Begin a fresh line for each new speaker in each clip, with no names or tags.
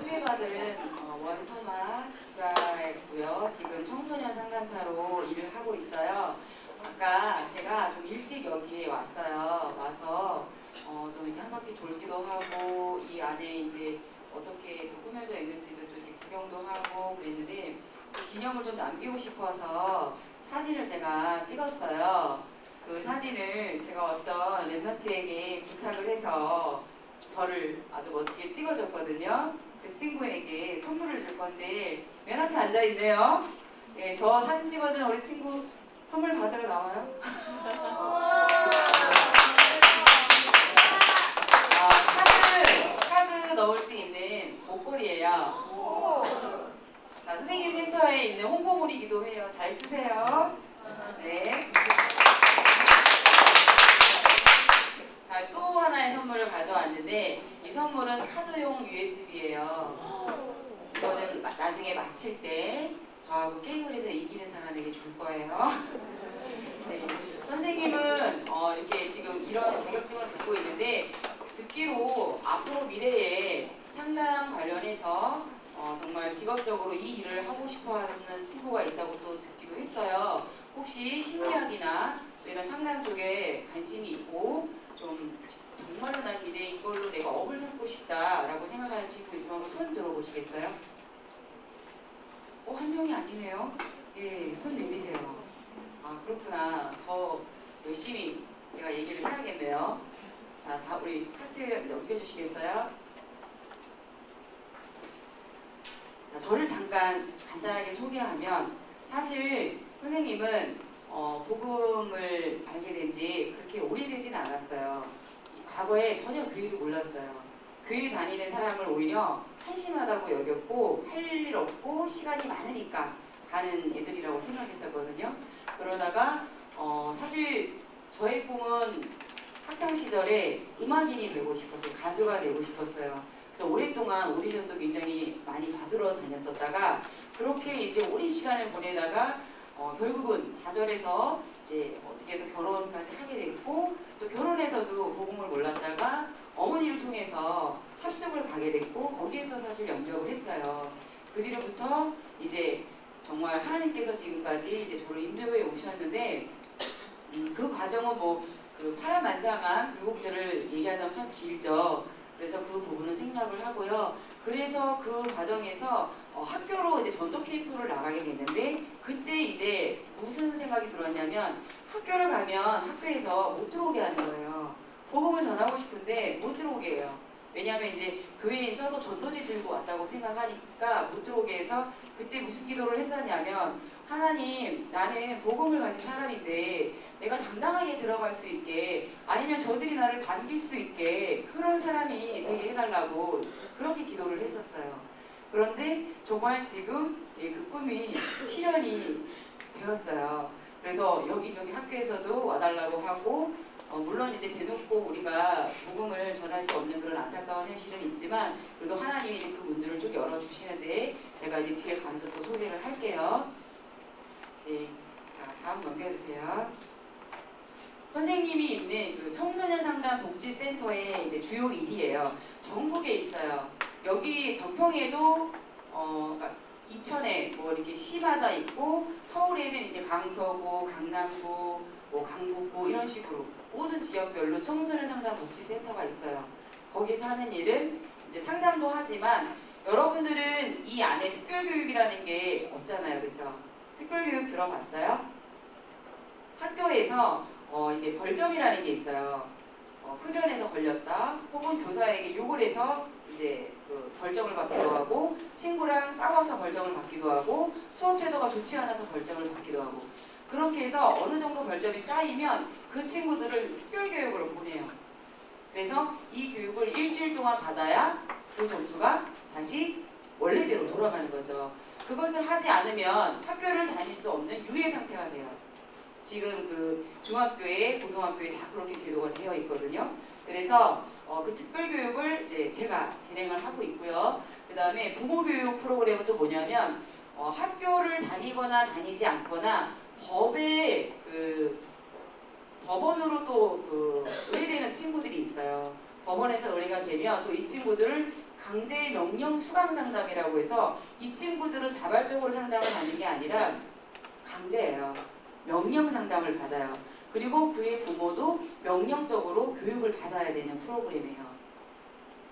소개받은 원서마 집사였고요. 지금 청소년 상담사로 일을 하고 있어요. 아까 제가 좀 일찍 여기에 왔어요. 와서 좀 이렇게 한 바퀴 돌기도 하고 이 안에 이제 어떻게 또 꾸며져 있는지도 좀 이렇게 구경도 하고 그랬는데 그 기념을 좀 남기고 싶어서 사진을 제가 찍었어요. 그 사진을 제가 어떤 랩런트에게 부탁을 해서 저를 아주 멋지게 찍어줬거든요. 그 친구에게 선물을 줄 건데 맨 앞에 앉아있네요. 네, 저 사진 찍어준 우리 친구 선물 받으러 나와요. 카드 넣을 수 있는 목걸이에요. 자, 선생님 센터에 있는 홍보물이기도 해요. 잘 쓰세요. 네. 자, 또 하나의 선물을 가져왔는데 이 선물은 카드용 USB예요. 이거는 나중에 마칠 때 저하고 게임을 해서 이기는 사람에게 줄 거예요. 네. 선생님은 이렇게 지금 이런 자격증을 갖고 있는데 듣기로 앞으로 미래에 상담 관련해서 정말 직업적으로 이 일을 하고 싶어하는 친구가 있다고 또 듣기도 했어요. 혹시 심리학이나 이런 상담 쪽에 관심이 있고 좀 정말로 난 미래에 이걸로 내가 업을 삼고 싶다라고 생각하는 친구 있으면 한번 손 들어보시겠어요? 한 명이 아니네요. 예, 손 내리세요. 아, 그렇구나. 더 열심히 제가 얘기를 해야겠네요. 자, 다 우리 카트 넘겨주시겠어요? 자, 저를 잠깐 간단하게 소개하면 사실 선생님은 복음을 알게 된 지 그렇게 오래되지는 않았어요. 과거에 전혀 교회도 몰랐어요. 교회 다니는 사람을 오히려 한심하다고 여겼고 할 일 없고 시간이 많으니까 가는 애들이라고 생각했었거든요. 그러다가 사실 저의 꿈은 학창시절에 음악인이 되고 싶었어요. 가수가 되고 싶었어요. 그래서 오랫동안 오디션도 굉장히 많이 받으러 다녔었다가 그렇게 이제 오랜 시간을 보내다가 결국은 좌절해서 이제 어떻게 해서 결혼까지 하게 됐고 또 결혼해서도 복음을 몰랐다가 어머니를 통해서 합숙을 가게 됐고 거기에서 사실 영접을 했어요. 그 뒤로부터 이제 정말 하나님께서 지금까지 이제 저를 인도에 오셨는데 그 과정은 뭐 그 파란만장한 굴곡들을 얘기하자면 참 길죠. 그래서 그 부분은 생략을 하고요. 그래서 그 과정에서 학교로 이제 전도 캠프를 나가게 됐는데 그때 이제 무슨 생각이 들었냐면 학교를 가면 학교에서 못 들어오게 하는 거예요. 복음을 전하고 싶은데 못 들어오게 해요. 왜냐하면 이제 교회에서 또 전도지 들고 왔다고 생각하니까 못 들어오게 해서 그때 무슨 기도를 했었냐면 하나님, 나는 복음을 가진 사람인데 내가 당당하게 들어갈 수 있게 아니면 저들이 나를 반길 수 있게 그런 사람이 되게 해달라고 그렇게 기도를 했었어요. 그런데 정말 지금 그 꿈이 실현이 되었어요. 그래서 여기저기 학교에서도 와달라고 하고 물론 이제 대놓고 우리가 복음을 전할 수 없는 그런 안타까운 현실은 있지만 그래도 하나님이 그 문들을 쭉 열어주시는데 제가 이제 뒤에 가면서 또 소개를 할게요. 네, 자 다음 넘겨주세요. 선생님이 있는 그 청소년 상담 복지센터의 이제 주요 일이에요. 전국에 있어요. 여기 덕평에도 그러니까 이천에 뭐 이렇게 시마다 있고 서울에는 이제 강서구, 강남구, 뭐 강북구 이런 식으로 모든 지역별로 청소년 상담 복지센터가 있어요. 거기서 하는 일은 이제 상담도 하지만 여러분들은 이 안에 특별교육이라는 게 없잖아요, 그렇죠? 특별교육 들어봤어요? 학교에서 이제 벌점이라는 게 있어요. 흡연해서 걸렸다, 혹은 교사에게 욕을 해서 이제 그 벌점을 받기도 하고, 친구랑 싸워서 벌점을 받기도 하고, 수업 태도가 좋지 않아서 벌점을 받기도 하고, 그렇게 해서 어느 정도 벌점이 쌓이면 그 친구들을 특별교육으로 보내요. 그래서 이 교육을 일주일 동안 받아야 그 점수가 다시 원래대로 돌아가는 거죠. 그것을 하지 않으면 학교를 다닐 수 없는 유예 상태가 돼요. 지금 그 중학교에 고등학교에 다 그렇게 제도가 되어 있거든요. 그래서 그 특별교육을 이제 제가 진행을 하고 있고요. 그 다음에 부모교육 프로그램은 또 뭐냐면 학교를 다니거나 다니지 않거나 법에 법원으로 또 의뢰되는 친구들이 있어요. 법원에서 의뢰가 되면 또 이 친구들을 강제 명령 수강 상담이라고 해서 이 친구들은 자발적으로 상담을 받는 게 아니라 강제예요. 명령 상담을 받아요. 그리고 그의 부모도 명령적으로 교육을 받아야 되는 프로그램이에요.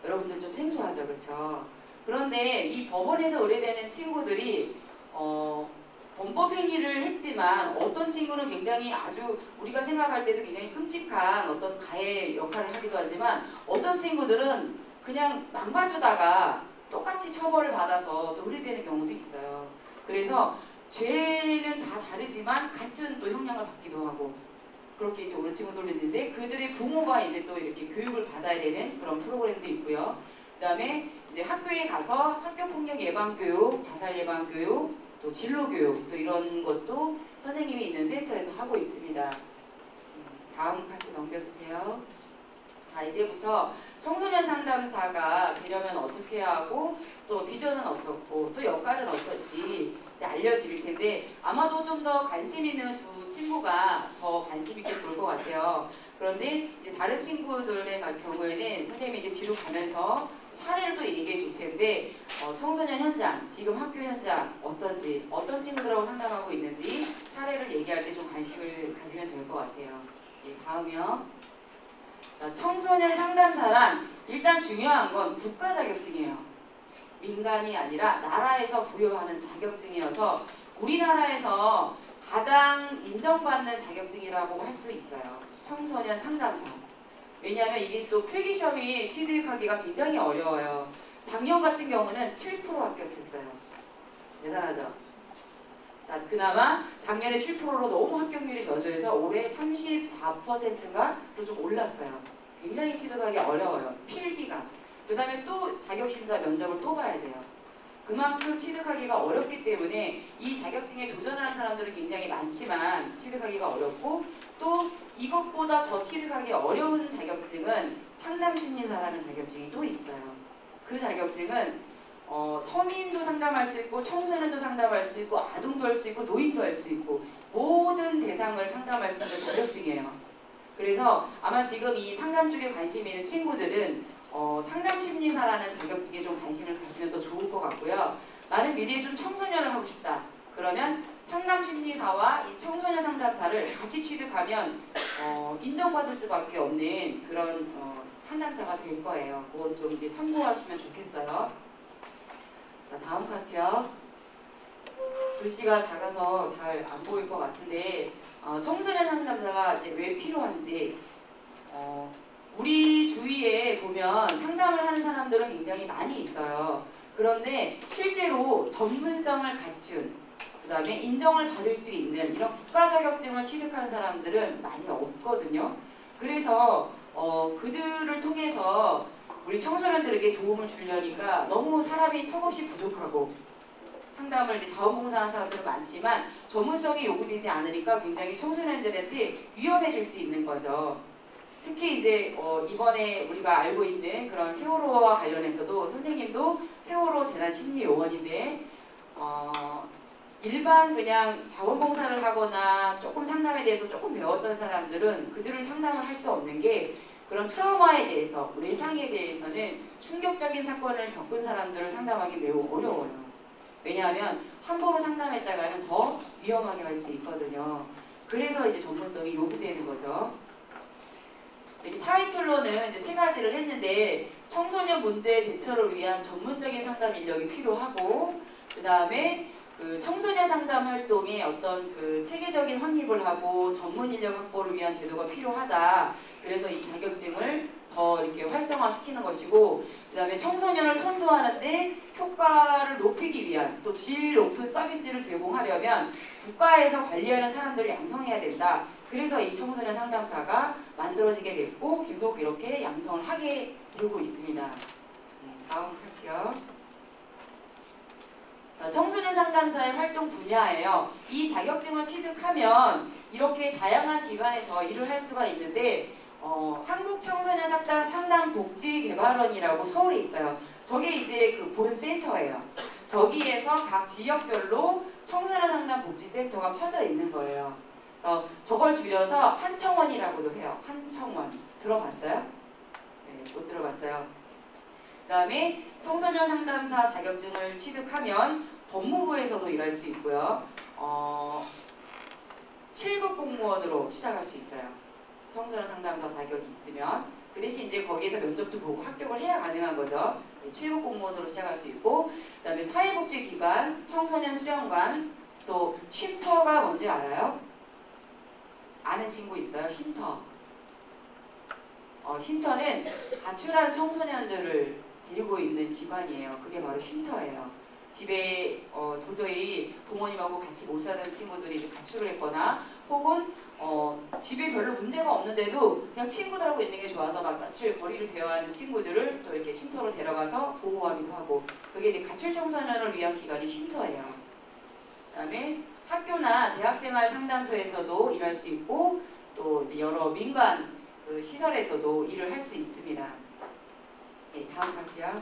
여러분들 좀 생소하죠, 그렇죠? 그런데 이 법원에서 의뢰되는 친구들이 범법 행위를 했지만 어떤 친구는 굉장히 아주 우리가 생각할 때도 굉장히 끔찍한 어떤 가해 역할을 하기도 하지만 어떤 친구들은 그냥 망봐주다가 똑같이 처벌을 받아서 또 의뢰되는 경우도 있어요. 그래서 죄는 다 다르지만 같은 또 형량을 받기도 하고 그렇게 이제 오는 친구들도 있는데 그들의 부모가 이제 또 이렇게 교육을 받아야 되는 그런 프로그램도 있고요. 그 다음에 이제 학교에 가서 학교폭력 예방교육, 자살 예방교육, 또 진로교육 또 이런 것도 선생님이 있는 센터에서 하고 있습니다. 다음 파트 넘겨주세요. 자, 이제부터 청소년 상담사가 되려면 어떻게 하고 또 비전은 어떻고 또 역할은 어떨지 이제 알려드릴 텐데 아마도 좀 더 관심 있는 두 친구가 더 관심 있게 볼 것 같아요. 그런데 이제 다른 친구들의 경우에는 선생님이 이제 뒤로 가면서 사례를 또 얘기해 줄 텐데 청소년 현장, 지금 학교 현장 어떤지 어떤 친구들하고 상담하고 있는지 사례를 얘기할 때 좀 관심을 가지면 될 것 같아요. 예, 다음이요. 청소년 상담사란 일단 중요한 건 국가 자격증이에요. 민간이 아니라 나라에서 부여하는 자격증이어서 우리나라에서 가장 인정받는 자격증이라고 할 수 있어요. 청소년 상담사. 왜냐하면 이게 또 필기시험이 취득하기가 굉장히 어려워요. 작년 같은 경우는 7% 합격했어요. 대단하죠? 자, 그나마 작년에 7%로 너무 합격률이 저조해서 올해 34%인가로 좀 올랐어요. 굉장히 취득하기 어려워요. 필기가. 그 다음에 또 자격심사 면접을 또 봐야 돼요. 그만큼 취득하기가 어렵기 때문에 이 자격증에 도전하는 사람들은 굉장히 많지만 취득하기가 어렵고 또 이것보다 더 취득하기 어려운 자격증은 상담심리사라는 자격증이 또 있어요. 그 자격증은 성인도 상담할 수 있고 청소년도 상담할 수 있고 아동도 할 수 있고 노인도 할 수 있고 모든 대상을 상담할 수 있는 자격증이에요. 그래서 아마 지금 이 상담 쪽에 관심이 있는 친구들은 상담심리사라는 자격증에 좀 관심을 가지면 더 좋을 것 같고요. 나는 미래에 좀 청소년을 하고 싶다. 그러면 상담심리사와 이 청소년 상담사를 같이 취득하면 인정받을 수밖에 없는 그런 상담사가 될 거예요. 그건 좀 이제 참고하시면 좋겠어요. 자, 다음 파트요. 글씨가 작아서 잘 안 보일 것 같은데 청소년 상담사가 이제 왜 필요한지 우리 주위에 보면 상담을 하는 사람들은 굉장히 많이 있어요. 그런데 실제로 전문성을 갖춘 그 다음에 인정을 받을 수 있는 이런 국가 자격증을 취득한 사람들은 많이 없거든요. 그래서 그들을 통해서 우리 청소년들에게 도움을 주려니까 너무 사람이 턱없이 부족하고 상담을 이제 자원봉사하는 사람들은 많지만 전문성이 요구되지 않으니까 굉장히 청소년들한테 위험해질 수 있는 거죠. 특히 이제 이번에 우리가 알고 있는 그런 세월호와 관련해서도 선생님도 세월호 재난 심리 요원인데 일반 그냥 자원봉사를 하거나 조금 상담에 대해서 조금 배웠던 사람들은 그들을 상담을 할 수 없는 게 그런 트라우마에 대해서 외상에 대해서는 충격적인 사건을 겪은 사람들을 상담하기 매우 어려워요. 왜냐하면 함부로 상담했다가는 더 위험하게 할 수 있거든요. 그래서 이제 전문성이 요구되는 거죠. 이 타이틀로는 이제 세 가지를 했는데 청소년 문제 대처를 위한 전문적인 상담 인력이 필요하고 그 다음에 그 청소년 상담 활동에 어떤 그 체계적인 확립을 하고 전문 인력 확보를 위한 제도가 필요하다. 그래서 이 자격증을 더 이렇게 활성화시키는 것이고 그 다음에 청소년을 선도하는데 효과를 높이기 위한 또 질 높은 서비스를 제공하려면 국가에서 관리하는 사람들을 양성해야 된다. 그래서 이 청소년 상담사가 만들어지게 됐고 계속 이렇게 양성을 하게 되고 있습니다. 네, 다음 파트요. 자, 청소년 상담사의 활동 분야예요. 이 자격증을 취득하면 이렇게 다양한 기관에서 일을 할 수가 있는데 한국청소년 상담복지개발원이라고 서울에 있어요. 저게 이제 그 본 센터예요. 저기에서 각 지역별로 청소년 상담복지센터가 펴져 있는 거예요. 그래서 저걸 줄여서 한청원이라고도 해요. 한청원. 들어봤어요? 네, 못 들어봤어요. 그다음에 청소년 상담사 자격증을 취득하면 법무부에서도 일할 수 있고요. 7급 공무원으로 시작할 수 있어요. 청소년 상담사 자격이 있으면. 그 대신 이제 거기에서 면접도 보고 합격을 해야 가능한 거죠. 7급 공무원으로 시작할 수 있고, 그다음에 사회복지기관, 청소년 수련관, 또 쉼터가 뭔지 알아요? 아는 친구 있어요? 쉼터. 쉼터는 가출한 청소년들을 데리고 있는 기관이에요. 그게 바로 쉼터예요. 집에 도저히 부모님하고 같이 못 사는 친구들이 이제 가출을 했거나 혹은 집에 별로 문제가 없는데도 그냥 친구들하고 있는 게 좋아서 막 며칠 거리를 대화하는 친구들을 또 이렇게 쉼터로 데려가서 보호하기도 하고, 그게 이제 가출 청소년을 위한 기관이 쉼터예요. 그다음에 학교나 대학생활 상담소에서도 일할 수 있고, 또 이제 여러 민간 그 시설에서도 일을 할 수 있습니다. 네, 다음 파트요.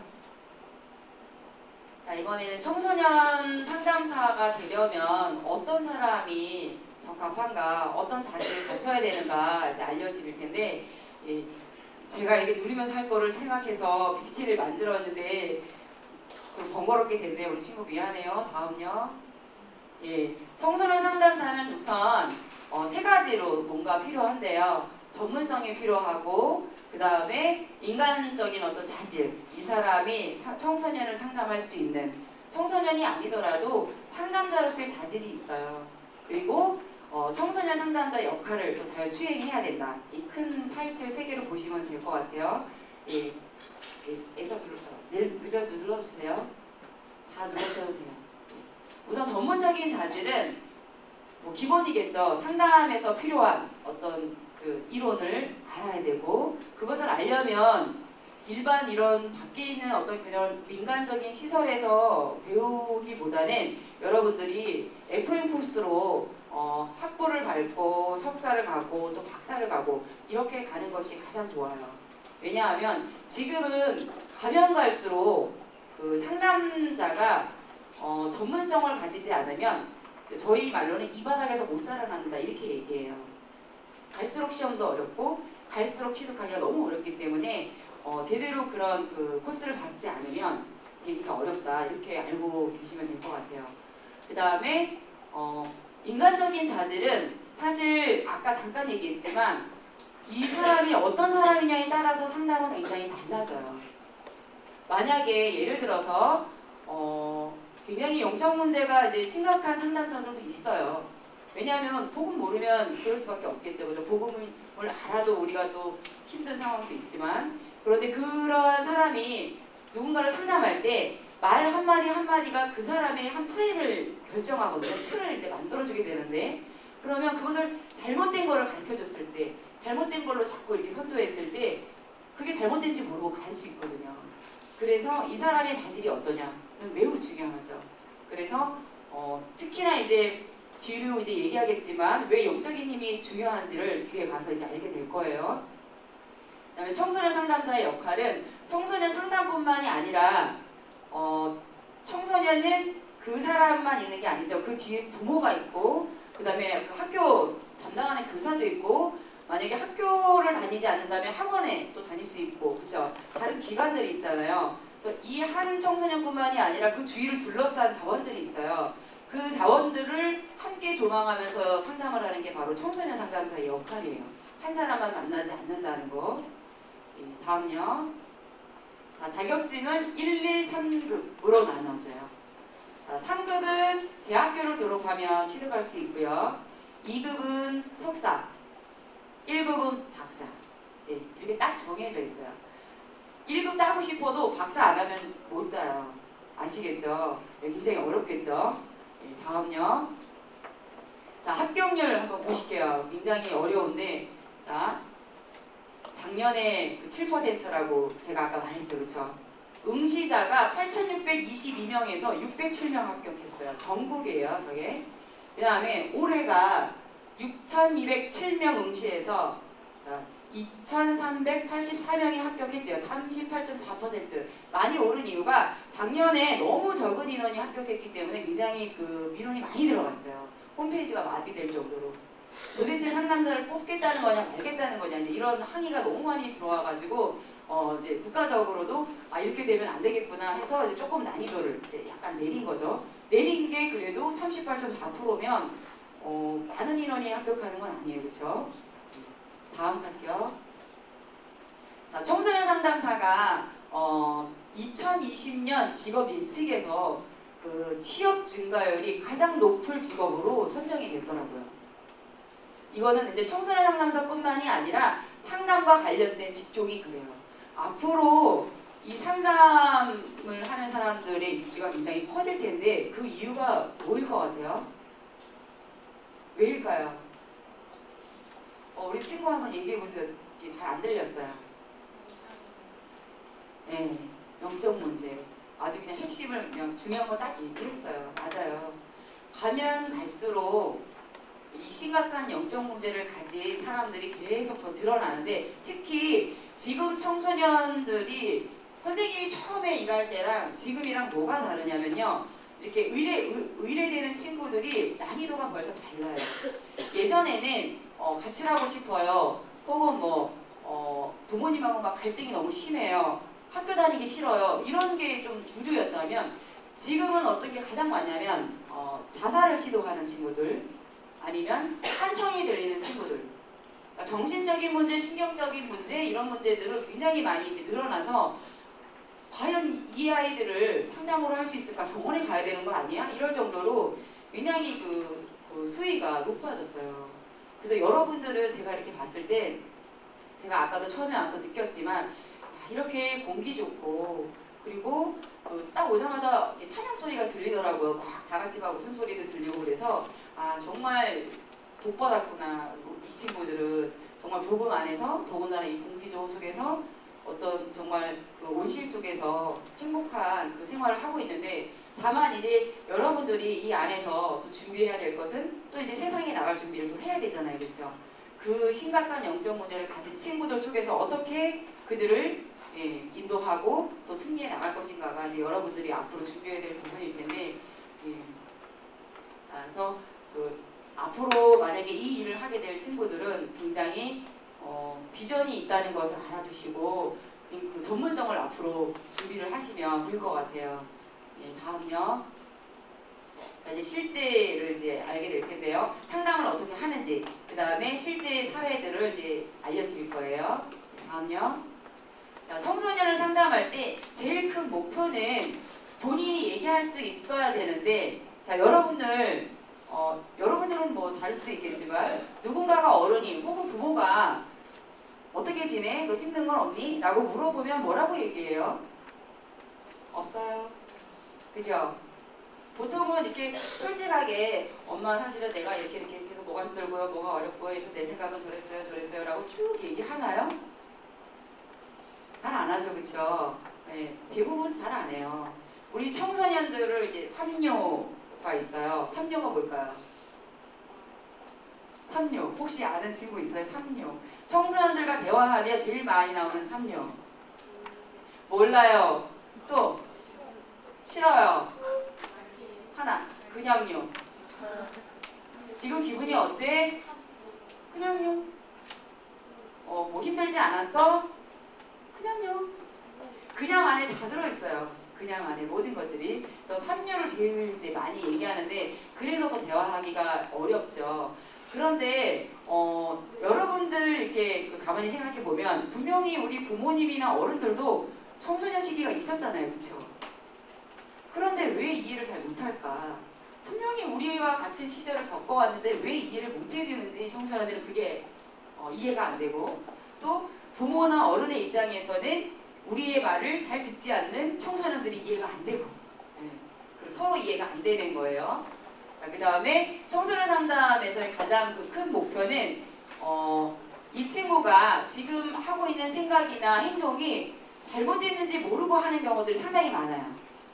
자, 이번에는 청소년 상담사가 되려면 어떤 사람이 적합한가, 어떤 자질을 갖춰야 되는가 이제 알려드릴 텐데, 예, 제가 이렇게 누리면서 할 거를 생각해서 PPT를 만들었는데 좀 번거롭게 됐네요. 우리 친구 미안해요. 다음요. 예, 청소년 상담사는 우선 세 가지로 뭔가 필요한데요. 전문성이 필요하고, 그 다음에 인간적인 어떤 자질, 이 사람이 청소년을 상담할 수 있는, 청소년이 아니더라도 상담자로서의 자질이 있어요. 그리고 청소년 상담자 역할을 또 잘 수행해야 된다. 이 큰 타이틀 세 개로 보시면 될 것 같아요. 예, 엔터 눌러주세요. 다 눌러주셔도 돼요. 우선 전문적인 자질은 뭐 기본이겠죠. 상담에서 필요한 어떤 그 이론을 알아야 되고, 그것을 알려면 일반 이런 밖에 있는 어떤 그런 민간적인 시설에서 배우기보다는 여러분들이 FM 코스로 학부를 밟고 석사를 가고 또 박사를 가고 이렇게 가는 것이 가장 좋아요. 왜냐하면 지금은 가면 갈수록 그 상담자가 전문성을 가지지 않으면 저희 말로는 이 바닥에서 못 살아난다 이렇게 얘기해요. 갈수록 시험도 어렵고 갈수록 취득하기가 너무 어렵기 때문에 제대로 그런 그 코스를 밟지 않으면 되기가 어렵다 이렇게 알고 계시면 될 것 같아요. 그 다음에 인간적인 자질은 사실 아까 잠깐 얘기했지만 이 사람이 어떤 사람이냐에 따라서 상담은 굉장히 달라져요. 만약에 예를 들어서 굉장히 영적 문제가 이제 심각한 상담자들도 있어요. 왜냐하면 복음 모르면 그럴 수밖에 없겠죠. 그죠? 복음을 알아도 우리가 또 힘든 상황도 있지만, 그런데 그런 사람이 누군가를 상담할 때 말 한마디 한마디가 그 사람의 한 프레임을 결정하거든요. 틀을 이제 만들어주게 되는데, 그러면 그것을 잘못된 거를 가르쳐줬을 때, 잘못된 걸로 자꾸 이렇게 선도했을 때 그게 잘못된지 모르고 갈 수 있거든요. 그래서 이 사람의 자질이 어떠냐는 매우 중요하죠. 그래서 특히나 이제 뒤로 이제 얘기하겠지만 왜 영적인 힘이 중요한지를 뒤에 가서 이제 알게 될 거예요. 그다음에 청소년 상담사의 역할은 청소년 상담뿐만이 아니라 청소년은 그 사람만 있는 게 아니죠. 그 뒤에 부모가 있고, 그 다음에 그 학교 담당하는 교사도 있고, 만약에 학교를 다니지 않는다면 학원에 또 다닐 수 있고, 그죠? 다른 기관들이 있잖아요. 그래서 이 한 청소년뿐만이 아니라 그 주위를 둘러싼 자원들이 있어요. 그 자원들을 함께 조망하면서 상담을 하는 게 바로 청소년 상담사의 역할이에요. 한 사람만 만나지 않는다는 거. 다음요. 자, 자격증은 1, 2, 3급으로 나눠져요. 자, 3급은 대학교를 졸업하면 취득할 수 있고요. 2급은 석사, 1급은 박사. 네, 이렇게 딱 정해져 있어요. 1급 따고 싶어도 박사 안 하면 못 따요. 아시겠죠? 네, 굉장히 어렵겠죠? 네, 다음요. 자, 합격률 한번 보실게요. 굉장히 어려운데, 자, 작년에 7%라고 제가 아까 말했죠, 그렇죠? 응시자가 8,622명에서 607명 합격했어요. 전국이에요, 저게. 그 다음에 올해가 6,207명 응시해서 2,384명이 합격했대요. 38.4%. 많이 오른 이유가 작년에 너무 적은 인원이 합격했기 때문에 굉장히 그 민원이 많이 들어갔어요. 홈페이지가 마비될 정도로. 도대체 상담자를 뽑겠다는 거냐 말겠다는 거냐 이제 이런 항의가 너무 많이 들어와가지고 이제 국가적으로도 이렇게 되면 안 되겠구나 해서 이제 조금 난이도를 이제 약간 내린 거죠. 내린 게 그래도 38.4%면 많은 인원이 합격하는 건 아니에요, 그렇죠? 다음 파트요. 자, 청소년 상담사가 2020년 직업 예측에서 그 취업 증가율이 가장 높을 직업으로 선정이 됐더라고요. 이거는 이제 청소년 상담사뿐만이 아니라 상담과 관련된 직종이 그래요. 앞으로 이 상담을 하는 사람들의 입지가 굉장히 커질 텐데 그 이유가 뭐일 것 같아요? 왜일까요? 우리 친구 한번 얘기해보세요. 잘 안 들렸어요. 네, 영적 문제. 아주 그냥 핵심을 그냥 중요한 거 딱 얘기했어요. 맞아요. 가면 갈수록 이 심각한 영적 문제를 가진 사람들이 계속 더 드러나는데 특히 지금 청소년들이 선생님이 처음에 일할 때랑 지금이랑 뭐가 다르냐면요. 이렇게 의뢰되는 친구들이 난이도가 벌써 달라요. 예전에는 가출하고 싶어요. 혹은 부모님하고 막 갈등이 너무 심해요. 학교 다니기 싫어요. 이런 게 좀 주류였다면 지금은 어떤 게 가장 많냐면 자살을 시도하는 친구들 아니면 한청이 들리는 친구들 그러니까 정신적인 문제, 신경적인 문제 이런 문제들은 굉장히 많이 이제 늘어나서 과연 이 아이들을 상담으로 할 수 있을까? 병원에 가야 되는 거 아니야? 이럴 정도로 굉장히 그 수위가 높아졌어요. 그래서 여러분들은 제가 이렇게 봤을 때 제가 아까도 처음에 와서 느꼈지만 이렇게 공기 좋고 그리고 딱 오자마자 찬양 소리가 들리더라고요. 막 다 같이 막 웃음소리도 들리고 그래서 정말 복 받았구나. 이 친구들은 정말 복음 안에서 더군다나 이 공기 좋은 속에서 어떤 정말 그 온실 속에서 행복한 그 생활을 하고 있는데 다만 이제 여러분들이 이 안에서 또 준비해야 될 것은 또 이제 세상에 나갈 준비를 또 해야 되잖아요. 그렇죠? 그 심각한 영적 문제를 가진 친구들 속에서 어떻게 그들을 인도하고 또 승리해 나갈 것인가가 이제 여러분들이 앞으로 준비해야 될 부분일 텐데 자, 그래서 앞으로 만약에 이 일을 하게 될 친구들은 굉장히 비전이 있다는 것을 알아두시고 그 전문성을 앞으로 준비를 하시면 될 것 같아요. 다음요. 자, 이제 실제를 이제 알게 될 텐데요. 상담을 어떻게 하는지, 그 다음에 실제 사례들을 이제 알려드릴 거예요. 다음요. 자, 청소년을 상담할 때 제일 큰 목표는 본인이 얘기할 수 있어야 되는데, 자, 여러분들은 뭐 다를 수도 있겠지만, 누군가가 어른이 혹은 부모가 어떻게 지내? 너 힘든 건 없니? 라고 물어보면 뭐라고 얘기해요? 없어요. 그죠? 보통은 이렇게 솔직하게 엄마 사실은 내가 이렇게 해서 뭐가 힘들고요, 뭐가 어렵고요, 내 생각은 저랬어요 라고 쭉 얘기하나요? 잘 안 하죠, 그쵸? 네, 대부분 잘 안 해요. 우리 청소년들을 이제 3뇨가 있어요. 3뇨가 뭘까요? 3뇨. 혹시 아는 친구 있어요? 3뇨. 청소년들과 대화하면 제일 많이 나오는 3뇨. 몰라요. 또 싫어요. 하나. 그냥요. 지금 기분이 어때? 그냥요. 뭐 힘들지 않았어? 그냥요. 그냥 안에 다 들어있어요. 그냥 안에 모든 것들이. 그래서 3뇨를 제일 이제 많이 얘기하는데 그래서 더 대화하기가 어렵죠. 그런데 여러분들 이렇게 가만히 생각해 보면 분명히 우리 부모님이나 어른들도 청소년 시기가 있었잖아요, 그렇죠? 그런데 왜 이해를 잘 못할까? 분명히 우리와 같은 시절을 겪어왔는데 왜 이해를 못해주는지 청소년들은 그게 이해가 안 되고 또 부모나 어른의 입장에서는 우리의 말을 잘 듣지 않는 청소년들이 이해가 안 되고 서로 이해가 안 되는 거예요. 자, 그 다음에 청소년 상담에서의 가장 큰 목표는 이 친구가 지금 하고 있는 생각이나 행동이 잘못됐는지 모르고 하는 경우들이 상당히 많아요.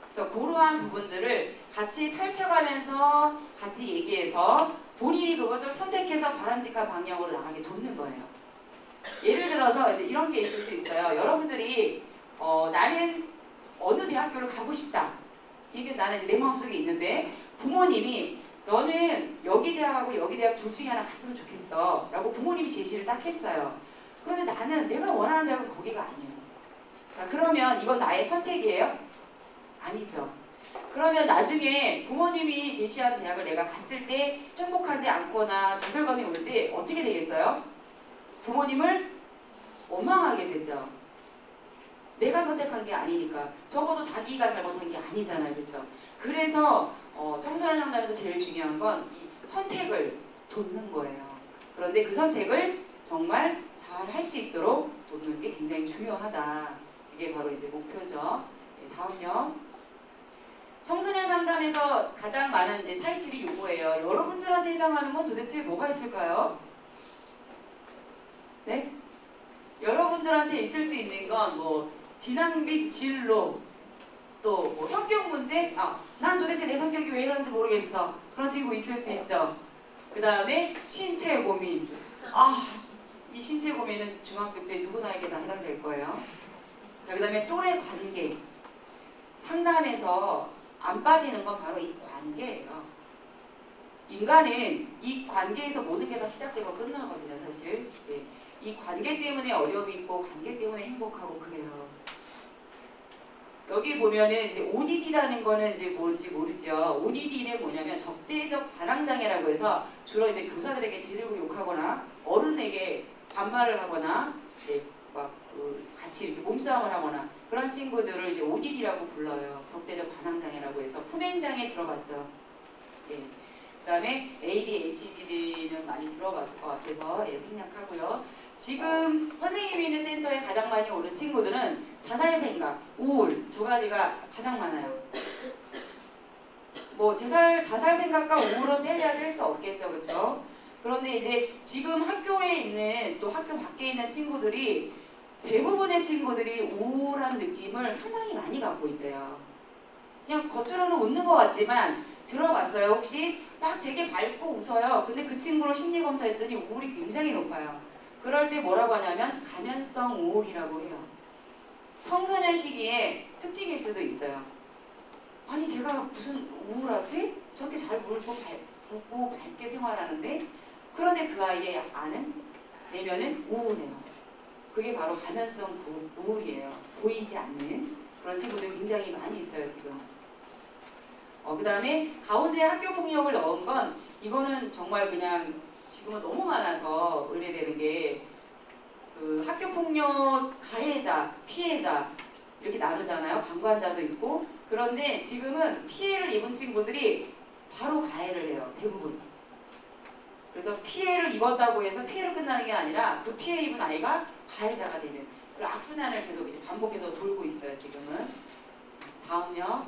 그래서 그러한 부분들을 같이 펼쳐가면서 같이 얘기해서 본인이 그것을 선택해서 바람직한 방향으로 나가게 돕는 거예요. 예를 들어서 이제 이런 게 있을 수 있어요. 여러분들이 나는 어느 대학교를 가고 싶다. 이게 나는 이제 내 마음속에 있는데 부모님이 너는 여기 대학하고 여기 대학 둘 중에 하나 갔으면 좋겠어 라고 부모님이 제시를 딱 했어요. 그런데 나는 내가 원하는 대학은 거기가 아니에요. 자, 그러면 이건 나의 선택이에요? 아니죠. 그러면 나중에 부모님이 제시한 대학을 내가 갔을 때 행복하지 않거나 좌절감이 올 때 어떻게 되겠어요? 부모님을 원망하게 되죠. 내가 선택한 게 아니니까. 적어도 자기가 잘못한 게 아니잖아요. 그렇죠? 그래서 청소년 상담에서 제일 중요한 건 이 선택을 돋는 거예요. 그런데 그 선택을 정말 잘 할 수 있도록 돋는 게 굉장히 중요하다. 이게 바로 이제 목표죠. 네, 다음요. 청소년 상담에서 가장 많은 이제 타이틀이 요거예요. 여러분들한테 해당하는 건 도대체 뭐가 있을까요? 네? 여러분들한테 있을 수 있는 건 뭐 진학 및 진로, 또 뭐 성격 문제? 난 도대체 내 성격이 왜 이런지 모르겠어. 그런 친구 있을 수 있죠. 그 다음에 신체 고민. 이 신체 고민은 중학교 때 누구나에게 다 해당될 거예요. 자, 그 다음에 또래 관계. 상담에서 안 빠지는 건 바로 이 관계예요. 인간은 이 관계에서 모든 게 다 시작되고 끝나거든요, 사실. 네. 이 관계 때문에 어려움이 있고 관계 때문에 행복하고 그래요. 여기 보면은 이제 ODD라는 거는 이제 뭔지 모르죠. ODD는 뭐냐면 적대적 반항장애라고 해서 주로 이제 교사들에게 대들고 욕하거나 어른에게 반말을 하거나 막 같이 이렇게 몸싸움을 하거나 그런 친구들을 이제 ODD라고 불러요. 적대적 반항장애라고 해서 품행장애 들어봤죠. 예. 그다음에 ADHD는 많이 들어봤을 것 같아서 생략하고요. 지금 선생님이 있는 센터에 가장 많이 오는 친구들은 자살생각, 우울 두 가지가 가장 많아요. 뭐 자살생각과 우울은 뗄래야 수 없겠죠, 그렇죠? 그런데 이제 지금 학교에 있는 또 학교 밖에 있는 친구들이 대부분의 친구들이 우울한 느낌을 상당히 많이 갖고 있대요. 그냥 겉으로는 웃는 것 같지만 들어봤어요? 혹시 막 되게 밝고 웃어요. 근데 그 친구를 심리검사했더니 우울이 굉장히 높아요. 그럴 때 뭐라고 하냐면 가면성 우울이라고 해요. 청소년 시기에 특징일 수도 있어요. 아니 제가 무슨 우울하지? 저렇게 잘 웃고 밝게 생활하는데 그런데 그 아이의 안은 내면은 우울해요. 그게 바로 가면성 우울이에요. 보이지 않는 그런 친구들 굉장히 많이 있어요 지금. 그 다음에 가운데 학교폭력을 넣은 건 이거는 정말 그냥 지금은 너무 많아서 의뢰되는 게 그 학교폭력 가해자, 피해자 이렇게 나누잖아요. 방관자도 있고. 그런데 지금은 피해를 입은 친구들이 바로 가해를 해요. 대부분. 그래서 피해를 입었다고 해서 피해로 끝나는 게 아니라 그 피해 입은 아이가 가해자가 되는 그 악순환을 계속 이제 반복해서 돌고 있어요. 지금은. 다음요.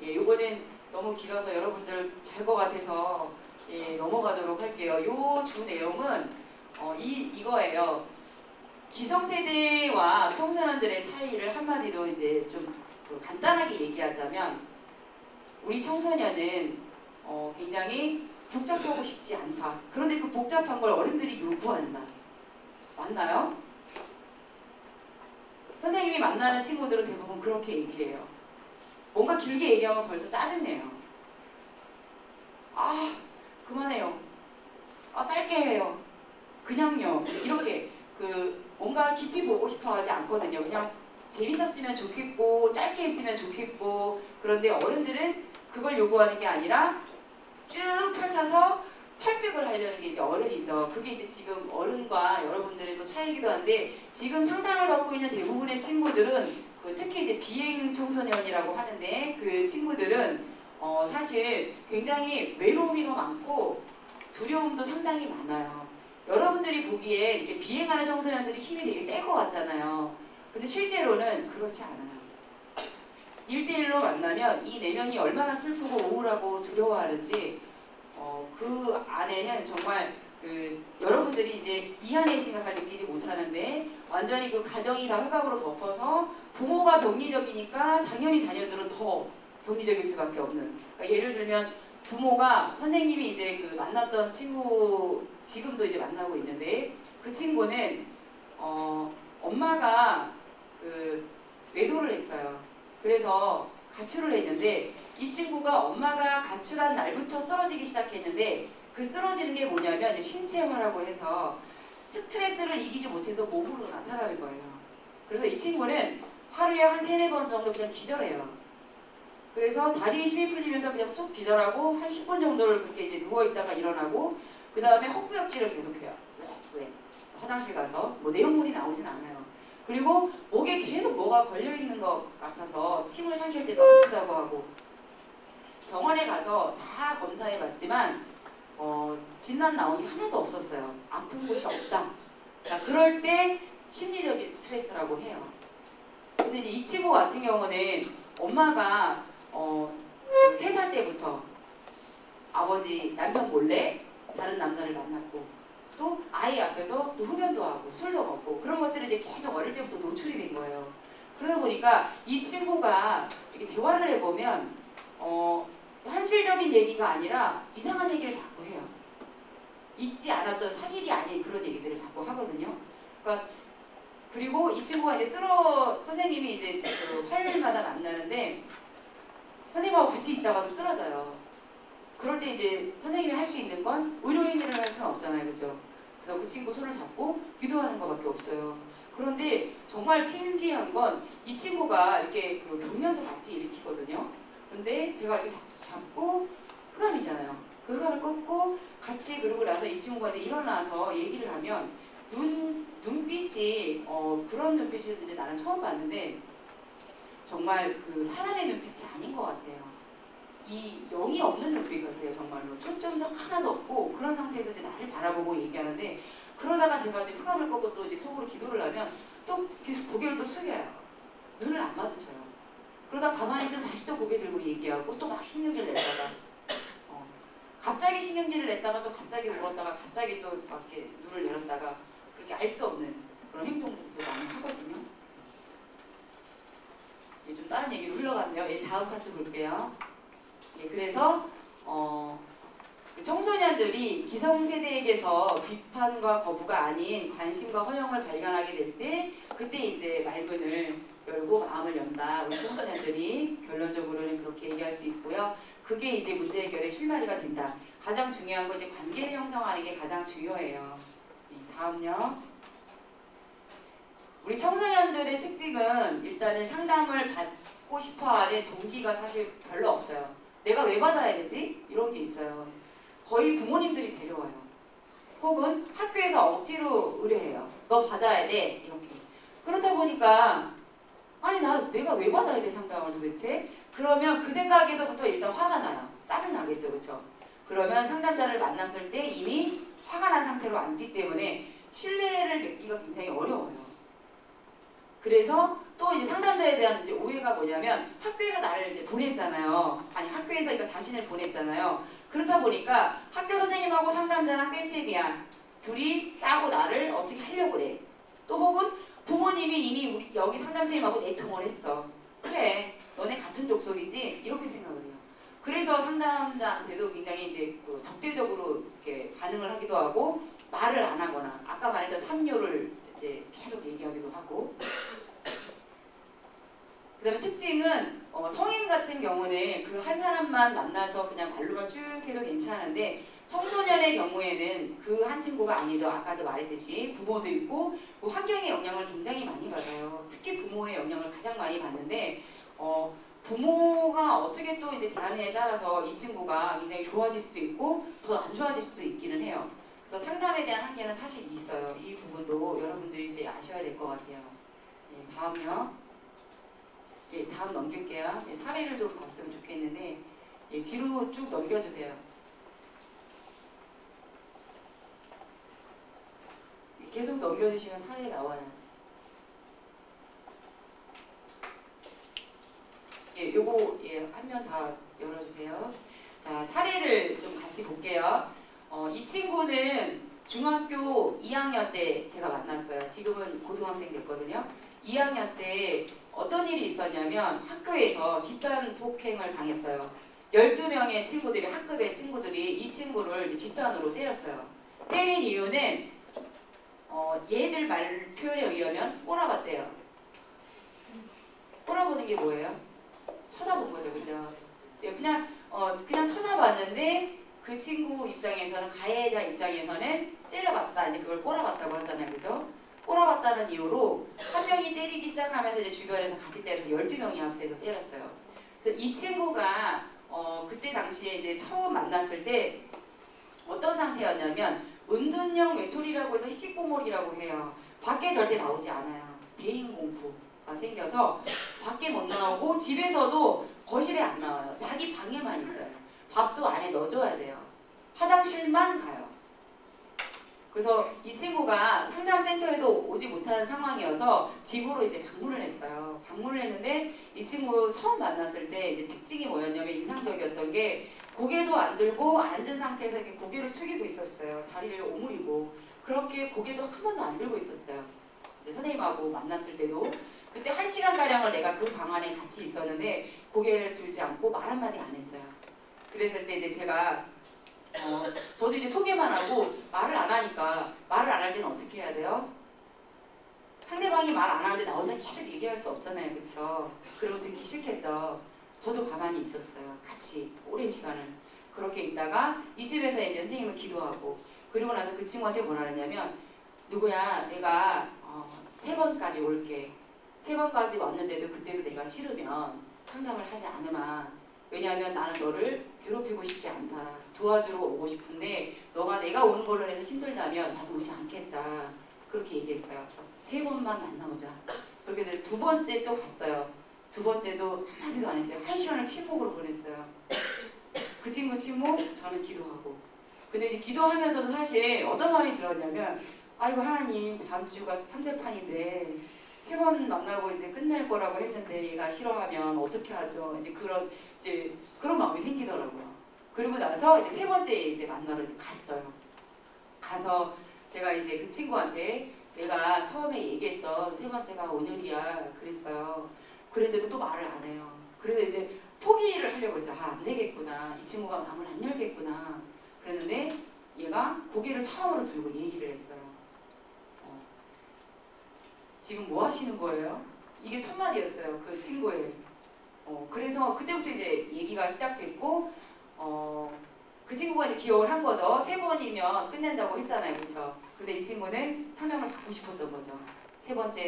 예, 요거는 너무 길어서 여러분들 잘 것 같아서 넘어가도록 할게요. 요 주 내용은 이거예요. 기성세대와 청소년들의 차이를 한마디로 이제 좀 간단하게 얘기하자면 우리 청소년은 굉장히 복잡하고 싶지 않다. 그런데 그 복잡한 걸 어른들이 요구한다. 맞나요? 선생님이 만나는 친구들은 대부분 그렇게 얘기해요. 뭔가 길게 얘기하면 벌써 짜증내요. 그만해요. 짧게 해요. 그냥요. 이렇게 뭔가 깊이 보고 싶어 하지 않거든요. 그냥 재밌었으면 좋겠고 짧게 했으면 좋겠고 그런데 어른들은 그걸 요구하는 게 아니라 쭉 펼쳐서 설득을 하려는 게 이제 어른이죠. 그게 이제 지금 어른과 여러분들의 또 차이기도 한데 지금 상담을 받고 있는 대부분의 친구들은 특히 이제 비행 청소년이라고 하는데 그 친구들은 사실 굉장히 외로움이 더 많고 두려움도 상당히 많아요. 여러분들이 보기에 이렇게 비행하는 청소년들이 힘이 되게 셀 것 같잖아요. 근데 실제로는 그렇지 않아요. 1대1로 만나면 이 내면이 얼마나 슬프고 우울하고 두려워하는지 그 안에는 정말 여러분들이 이제 이 안에 있으니까 잘 느끼지 못하는데 완전히 그 가정이 다 흑악으로 덮어서 부모가 병리적이니까 당연히 자녀들은 더 병리적일 수밖에 없는. 그러니까 예를 들면 부모가 선생님이 이제 만났던 친구 지금도 이제 만나고 있는데 그 친구는 엄마가 외도를 했어요. 그래서 가출을 했는데 이 친구가 엄마가 가출한 날부터 쓰러지기 시작했는데 그 쓰러지는 게 뭐냐면 이제 신체화라고 해서 스트레스를 이기지 못해서 몸으로 나타나는 거예요. 그래서 이 친구는 하루에 한 3-4번 정도 그냥 기절해요. 그래서 다리에 힘이 풀리면서 그냥 쏙 기절하고 한 10분 정도를 그렇게 이제 누워있다가 일어나고 그 다음에 헛구역질을 계속해요. 왜? 화장실 가서 뭐 내용물이 나오진 않아요. 그리고 목에 계속 뭐가 걸려있는 것 같아서 침을 삼킬 때도 아프다고 하고 병원에 가서 다 검사해봤지만 진단 나온 게 하나도 없었어요. 아픈 곳이 없다. 자, 그럴 때 심리적인 스트레스라고 해요. 근데 이제 이 친구 같은 경우는 엄마가 3살 때부터 아버지 남편 몰래 다른 남자를 만났고 또 아이 앞에서 또 흡연도 하고 술도 먹고 그런 것들을 이제 계속 어릴 때부터 노출이 된 거예요. 그러다 보니까 이 친구가 이렇게 대화를 해보면 현실적인 얘기가 아니라 이상한 얘기를 자꾸 해요. 있지 않았던 사실이 아닌 그런 얘기들을 자꾸 하거든요. 그러니까 그리고 이 친구가 이제 선생님이 이제 그 화요일마다 만나는데 선생님하고 같이 있다가도 쓰러져요. 그럴 때 이제 선생님이 할 수 있는 건 의료행위를 할 수는 없잖아요. 그죠? 그래서 그 친구 손을 잡고 기도하는 것밖에 없어요. 그런데 정말 신기한 건 이 친구가 이렇게 그 경련도 같이 일으키거든요. 근데 제가 이렇게 잡고 흑암이잖아요. 그 흑암을 꺾고 같이 그러고 나서 이 친구가 이제 일어나서 얘기를 하면 눈빛이 그런 눈빛을 이제 나는 처음 봤는데 정말 그 사람의 눈빛이 아닌 것 같아요. 이 영이 없는 눈빛 같아요. 정말로 초점도 하나도 없고 그런 상태에서 이제 나를 바라보고 얘기하는데 그러다가 제가 이제 흑암을 꺾고 또 이제 속으로 기도를 하면 또 계속 고개를 또 숙여요. 눈을 안 마주쳐요. 그러다 가만히 있으면 다시 또 고개 들고 얘기하고 또 막 신경질 냈다가 갑자기 신경질을 냈다가 또 갑자기 울었다가 갑자기 또 막 이렇게 눈을 내렸다가 그렇게 알 수 없는 그런 행동들도 많이 하거든요. 예, 좀 다른 얘기로 흘러갔네요. 예, 다음 카트 볼게요. 예, 그래서 청소년들이 기성세대에게서 비판과 거부가 아닌 관심과 허영을 발견하게 될 때 그때 이제 말문을 열고 마음을 연다. 우리 청소년들이 결론적으로는 그렇게 얘기할 수 있고요. 그게 이제 문제 해결의 실마리가 된다. 가장 중요한 건 이제 관계를 형성하는 게 가장 중요해요. 다음요. 우리 청소년들의 특징은 일단은 상담을 받고 싶어하는 동기가 사실 별로 없어요. 내가 왜 받아야 되지? 이런 게 있어요. 거의 부모님들이 데려와요. 혹은 학교에서 억지로 의뢰해요. 너 받아야 돼. 이렇게. 그렇다 보니까 아니 내가 왜 받아야 돼 상담을 도대체? 그러면 그 생각에서부터 일단 화가 나요. 짜증나겠죠. 그렇죠? 그러면 상담자를 만났을 때 이미 화가 난 상태로 앉기 때문에 신뢰를 맺기가 굉장히 어려워요. 그래서 또 이제 상담자에 대한 이제 오해가 뭐냐면 학교에서 나를 이제 보냈잖아요. 아니 학교에서 그러니까 자신을 보냈잖아요. 그렇다 보니까 학교 선생님하고 상담자랑 쌤쌤이야. 둘이 짜고 나를 어떻게 하려고 그래. 또 혹은 부모님이 이미 우리 여기 상담선생님하고 내통을 했어. 그래 너네 같은 족속이지? 이렇게 생각을 해요. 그래서 상담자한테도 굉장히 이제 그 적대적으로 이렇게 반응을 하기도 하고 말을 안 하거나 아까 말했던 삼뇨를 이제 계속 얘기하기도 하고 그 다음에 특징은 성인 같은 경우는 그 한 사람만 만나서 그냥 말로만 쭉 해도 괜찮은데 청소년의 경우에는 그 한 친구가 아니죠. 아까도 말했듯이 부모도 있고 그 환경의 영향을 굉장히 많이 받아요. 특히 부모의 영향을 가장 많이 받는데 부모가 어떻게 또 이제 대하느냐에 따라서 이 친구가 굉장히 좋아질 수도 있고 더 안 좋아질 수도 있기는 해요. 그래서 상담에 대한 한계는 사실 있어요. 이 부분도 여러분들이 이제 아셔야 될 것 같아요. 예, 다음요. 예, 다음 넘길게요. 사례를 좀 봤으면 좋겠는데 예, 뒤로 쭉 넘겨주세요. 계속 넘겨주시면 사례 나와요. 예, 요거 예, 한 면 다 열어주세요. 자, 사례를 좀 같이 볼게요. 이 친구는 중학교 2학년 때 제가 만났어요. 지금은 고등학생 됐거든요. 2학년 때 어떤 일이 있었냐면 학교에서 집단 폭행을 당했어요. 12명의 친구들이 학급의 친구들이 이 친구를 이제 집단으로 때렸어요. 때린 이유는 얘들 말 표현에 의하면 꼬라봤대요. 꼬라보는 게 뭐예요? 쳐다본 거죠, 그죠? 친구 입장에서는, 가해자 입장에서는 째려봤다, 이제 그걸 꼬라봤다고 하잖아요, 그죠? 꼬라봤다는 이유로 한 명이 때리기 시작하면서 이제 주변에서 같이 때려서 12명이 합세해서 때렸어요. 그래서 이 친구가 그때 당시에 이제 처음 만났을 때 어떤 상태였냐면 은둔형 외톨이라고 해서 히키코모리라고 해요. 밖에 절대 나오지 않아요. 대인 공포가 생겨서 밖에 못 나오고 집에서도 거실에 안 나와요. 자기 방에만 있어요. 밥도 안에 넣어줘야 돼요. 화장실만 가요. 그래서 이 친구가 상담센터에도 오지 못하는 상황이어서 집으로 이제 방문을 했어요. 방문을 했는데 이 친구 처음 만났을 때 이제 특징이 뭐였냐면 인상적이었던 게 고개도 안 들고 앉은 상태에서 이렇게 고개를 숙이고 있었어요. 다리를 오므리고 그렇게 고개도 한 번도 안 들고 있었어요. 이제 선생님하고 만났을 때도 그때 1시간가량을 내가 그 방 안에 같이 있었는데 고개를 들지 않고 말 한마디 안 했어요. 그랬을 때 이제 제가 저도 이제 소개만 하고 말을 안 하니까 말을 안 할 때는 어떻게 해야 돼요? 상대방이 말 안 하는데 나 혼자 계속 얘기할 수 없잖아요. 그쵸? 그럼 듣기 싫겠죠. 저도 가만히 있었어요. 같이 오랜 시간을. 그렇게 있다가 이 집에서 이제 선생님을 기도하고 그리고 나서 그 친구한테 뭐라 그랬냐면 누구야 내가 3번까지 올게. 3번까지 왔는데도 그때도 내가 싫으면 상담을 하지 않으마. 왜냐하면 나는 너를 괴롭히고 싶지 않다. 도와주러 오고 싶은데 너가 내가 오는 걸로 해서 힘들다면 나도 오지 않겠다. 그렇게 얘기했어요. 3번만 만나보자. 그렇게 해서 2번째 또 갔어요. 2번째도 한마디도 안 했어요. 1시간을 침묵으로 보냈어요. 그 친구 침묵, 저는 기도하고. 근데 이제 기도하면서도 사실 어떤 마음이 들었냐면 아이고 하나님 다음 주가 삼재판인데 3번 만나고 이제 끝낼 거라고 했는데 얘가 싫어하면 어떻게 하죠? 이제 그런 마음이 생기더라고요. 그리고 나서 이제 3번째 이제 만나러 이제 갔어요. 가서 제가 이제 그 친구한테 내가 처음에 얘기했던 3번째가 오늘이야 그랬어요. 그랬는데도 또 말을 안 해요. 그래서 이제 포기를 하려고 했어요. 안 되겠구나. 이 친구가 마음을 안 열겠구나. 그랬는데 얘가 고개를 처음으로 들고 얘기를 했어요. 지금 뭐 하시는 거예요? 이게 첫 마디였어요. 그 친구의. 그래서 그때부터 이제 얘기가 시작됐고 그 친구가 이제 기억을 한 거죠. 3번이면 끝낸다고 했잖아요. 그쵸? 근데 이 친구는 상담을 받고 싶었던 거죠. 3번째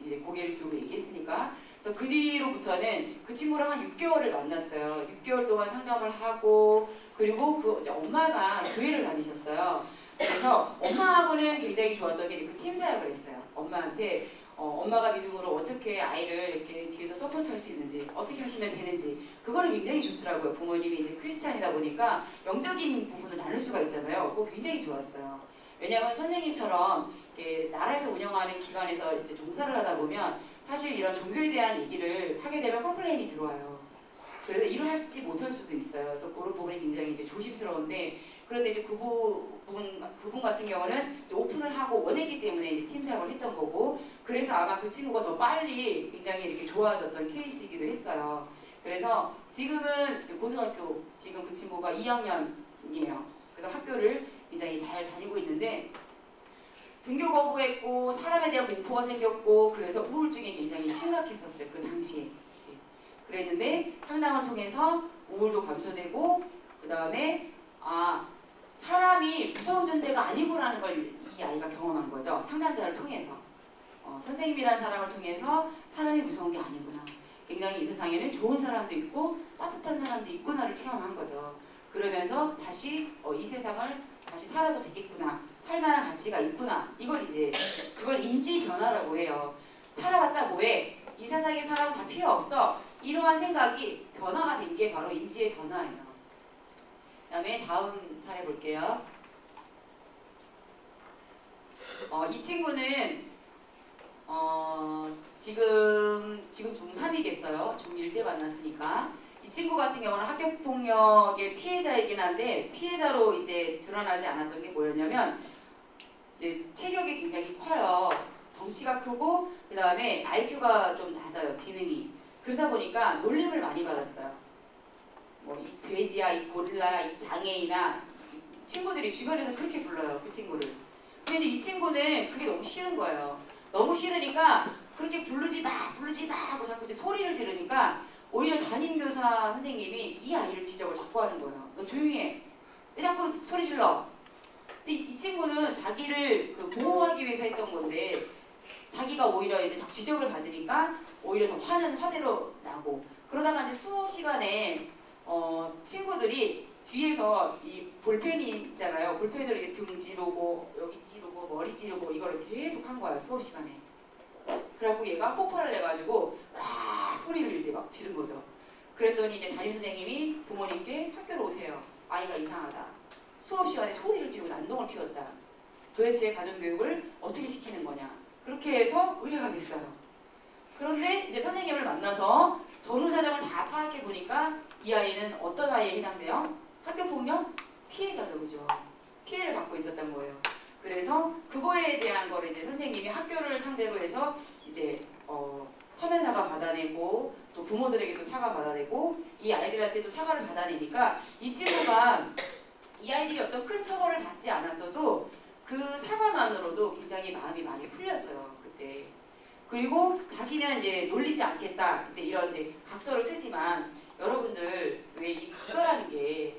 이제 고개를 들고 얘기했으니까. 그래서 그 뒤로부터는 그 친구랑 한 6개월을 만났어요. 6개월 동안 상담을 하고 그리고 그 이제 엄마가 교회를 다니셨어요. 그래서 엄마하고는 굉장히 좋았던 게 그 팀 사역을 했어요. 엄마한테 엄마가 믿음으로 어떻게 아이를 이렇게 뒤에서 서포트할 수 있는지 어떻게 하시면 되는지 그거는 굉장히 좋더라고요. 부모님이 이제 크리스찬이다 보니까 영적인 부분을 나눌 수가 있잖아요. 그거 굉장히 좋았어요. 왜냐하면 선생님처럼 이렇게 나라에서 운영하는 기관에서 이제 종사를 하다 보면 사실 이런 종교에 대한 얘기를 하게 되면 컴플레인이 들어와요. 그래서 일을 할지 못할 수도 있어요. 그래서 그런 부분이 굉장히 이제 조심스러운데 그런데 이제 그분 같은 경우는 이제 오픈을 하고 원했기 때문에 이제 팀 사역을 했던 거고 그래서 아마 그 친구가 더 빨리 굉장히 이렇게 좋아졌던 케이스이기도 했어요. 그래서 지금은 이제 고등학교 지금 그 친구가 2학년이에요. 그래서 학교를 굉장히 잘 다니고 있는데 등교 거부했고 사람에 대한 공포가 생겼고 그래서 우울증이 굉장히 심각했었어요. 그 당시에. 그랬는데 상담을 통해서 우울도 감소되고 그 다음에 사람이 무서운 존재가 아니구라는 걸 이 아이가 경험한 거죠. 상담자를 통해서. 선생님이라는 사람을 통해서 사람이 무서운 게 아니구나. 굉장히 이 세상에는 좋은 사람도 있고 따뜻한 사람도 있구나를 체험한 거죠. 그러면서 다시 이 세상을 다시 살아도 되겠구나. 살만한 가치가 있구나. 이걸 이제 그걸 인지 변화라고 해요. 살아봤자 뭐해. 이 세상에 사람 다 필요 없어. 이러한 생각이 변화가 된 게 바로 인지의 변화예요. 그 다음에 다음 사례 볼게요. 이 친구는 지금 중3이겠어요. 중1 때 만났으니까. 이 친구 같은 경우는 학교폭력의 피해자이긴 한데 피해자로 이제 드러나지 않았던 게 뭐였냐면 이제 체격이 굉장히 커요. 덩치가 크고 그 다음에 IQ가 좀 낮아요. 지능이. 그러다 보니까 놀림을 많이 받았어요. 뭐 이 돼지야, 이 고릴라야, 이 장애인아 친구들이 주변에서 그렇게 불러요. 그 친구를. 근데 이 친구는 그게 너무 싫은 거예요. 너무 싫으니까 그렇게 부르지 마 하고 자꾸 이제 소리를 지르니까 오히려 담임교사 선생님이 이 아이를 지적을 자꾸 하는 거예요. 너 조용히 해. 왜 자꾸 소리 질러? 근데 이 친구는 자기를 그 보호하기 위해서 했던 건데 자기가 오히려 이제 자꾸 지적을 받으니까 오히려 더 화는 화대로 나고 그러다가 이제 수업 시간에 친구들이 뒤에서 이 볼펜이 있잖아요. 볼펜으로 이렇게 등 찌르고 여기 찌르고 머리 찌르고 이거를 계속 한 거야 수업 시간에. 그래갖고 얘가 폭발을 내가지고 와 소리를 이제 막 지른 거죠. 그랬더니 이제 담임 선생님이 부모님께 학교로 오세요. 아이가 이상하다. 수업 시간에 소리를 지르고 난동을 피웠다. 도대체 가정교육을 어떻게 시키는 거냐. 그렇게 해서 의뢰가 됐어요. 그런데 이제 선생님을 만나서 전후 사정을 다 파악해 보니까 이 아이는 어떤 아이에 해당돼요? 학교폭력 피해자죠, 그죠? 피해를 받고 있었던 거예요. 그래서 그거에 대한 거를 이제 선생님이 학교를 상대로 해서 이제 서면사과 받아내고 또 부모들에게도 사과 받아내고 이 아이들한테도 사과를 받아내니까 이 친구가 이 아이들이 어떤 큰 처벌을 받지 않았어도 그 사과만으로도 굉장히 마음이 많이 풀렸어요, 그때. 그리고 다시는 이제 놀리지 않겠다, 이제 이런 이제 각서를 쓰지만 여러분들 왜 이 각서라는 게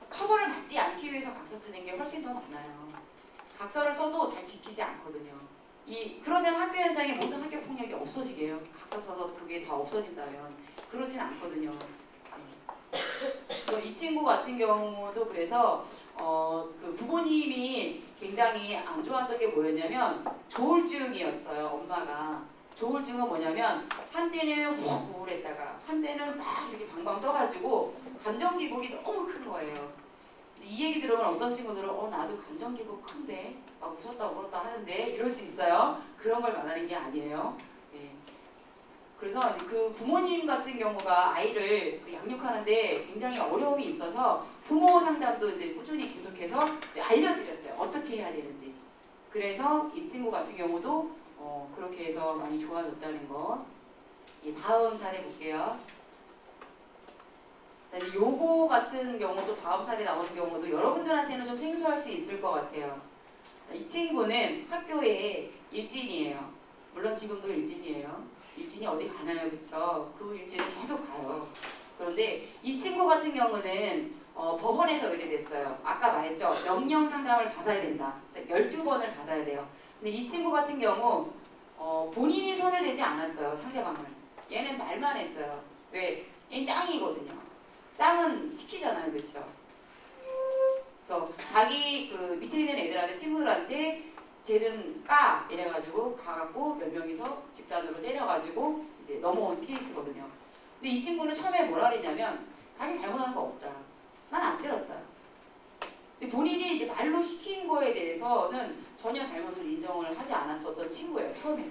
처벌을 받지 않기 위해서 각서 쓰는 게 훨씬 더 많아요. 각서를 써도 잘 지키지 않거든요. 그러면 학교 현장에 모든 학교 폭력이 없어지게요. 각서 써서 그게 다 없어진다면 그렇진 않거든요. 이 친구 같은 경우도 그래서 그 부모님이 굉장히 안 좋아했던 게 뭐였냐면 조울증이었어요. 엄마가. 조울증은 뭐냐면 한때는 훅 우울했다가 한때는 막 이렇게 방방 떠가지고 감정 기복이 너무 큰 거예요. 이 얘기 들으면 어떤 친구들은 나도 감정 기복 큰데 막 웃었다 울었다 하는데 이럴 수 있어요. 그런 걸 말하는 게 아니에요. 네. 그래서 그 부모님 같은 경우가 아이를 양육하는데 굉장히 어려움이 있어서 부모 상담도 이제 꾸준히 계속해서 이제 알려드렸어요. 어떻게 해야 되는지. 그래서 이 친구 같은 경우도 그렇게 해서 많이 좋아졌다는 거. 다음 사례 볼게요. 자, 이제 요거 같은 경우도 다음 사례 나오는 경우도 여러분들한테는 좀 생소할 수 있을 것 같아요. 자, 이 친구는 학교에 일진이에요. 물론 지금도 일진이에요. 일진이 어디 가나요, 그쵸? 그 일진은 계속 가요. 그런데 이 친구 같은 경우는 법원에서 의뢰됐어요. 아까 말했죠. 명령 상담을 받아야 된다. 12번을 받아야 돼요. 근데 이 친구 같은 경우 본인이 손을 대지 않았어요. 상대방을. 얘는 말만 했어요. 왜? 얘는 짱이거든요. 짱은 시키잖아요, 그렇죠? 그래서 자기 그 밑에 있는 애들한테 친구들한테 쟤 좀 까 이래가지고 가갖고 몇 명이서 집단으로 때려가지고 이제 넘어온 케이스거든요. 근데 이 친구는 처음에 뭐라 그랬냐면 자기 잘못한 거 없다. 난 안 때렸다. 근데 본인이 이제 말로 시킨 거에 대해서는 전혀 잘못을 인정을 하지 않았었던 친구예요, 처음에.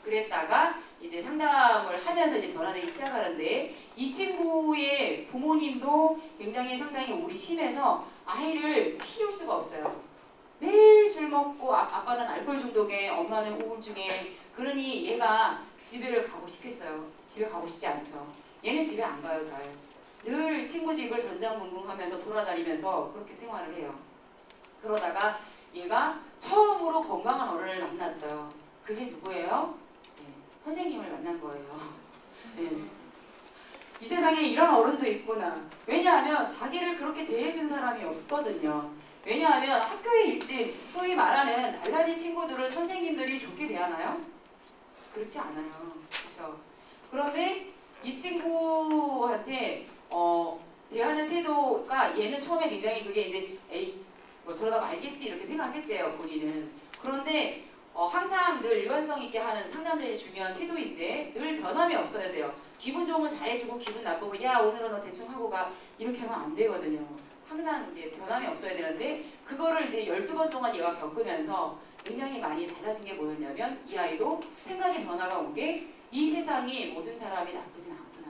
그랬다가 이제 상담을 하면서 이제 변화되기 시작하는데 이 친구의 부모님도 굉장히 상당히 우울이 심해서 아이를 키울 수가 없어요. 매일 술 먹고 아빠는 알코올 중독에 엄마는 우울증에 그러니 얘가 집에를 가고 싶겠어요. 집에 가고 싶지 않죠. 얘는 집에 안 가요, 잘. 늘 친구 집을 전전긍긍하면서 돌아다니면서 그렇게 생활을 해요. 그러다가 얘가 처음으로 건강한 어른을 만났어요. 그게 누구예요? 네, 선생님을 만난 거예요. 네. 이 세상에 이런 어른도 있구나. 왜냐하면 자기를 그렇게 대해준 사람이 없거든요. 왜냐하면 학교의 일진, 소위 말하는 날라리 친구들을 선생님들이 좋게 대하나요? 그렇지 않아요. 그렇죠? 그런데 이 친구한테 대하는 태도가 얘는 처음에 굉장히 그게 이제 에이 뭐 저러다 말겠지 이렇게 생각했대요, 본인은. 그런데 항상 늘 일관성 있게 하는 상담자의 중요한 태도인데 늘 변함이 없어야 돼요. 기분 좋으면 잘해주고 기분 나쁘면 야 오늘은 너 대충 하고 가 이렇게 하면 안 되거든요. 항상 이제 변함이 없어야 되는데 그거를 이제 12번 동안 얘가 겪으면서 굉장히 많이 달라진 게 뭐였냐면 이 아이도 생각의 변화가 온 게 이 세상이 모든 사람이 나쁘진 않구나.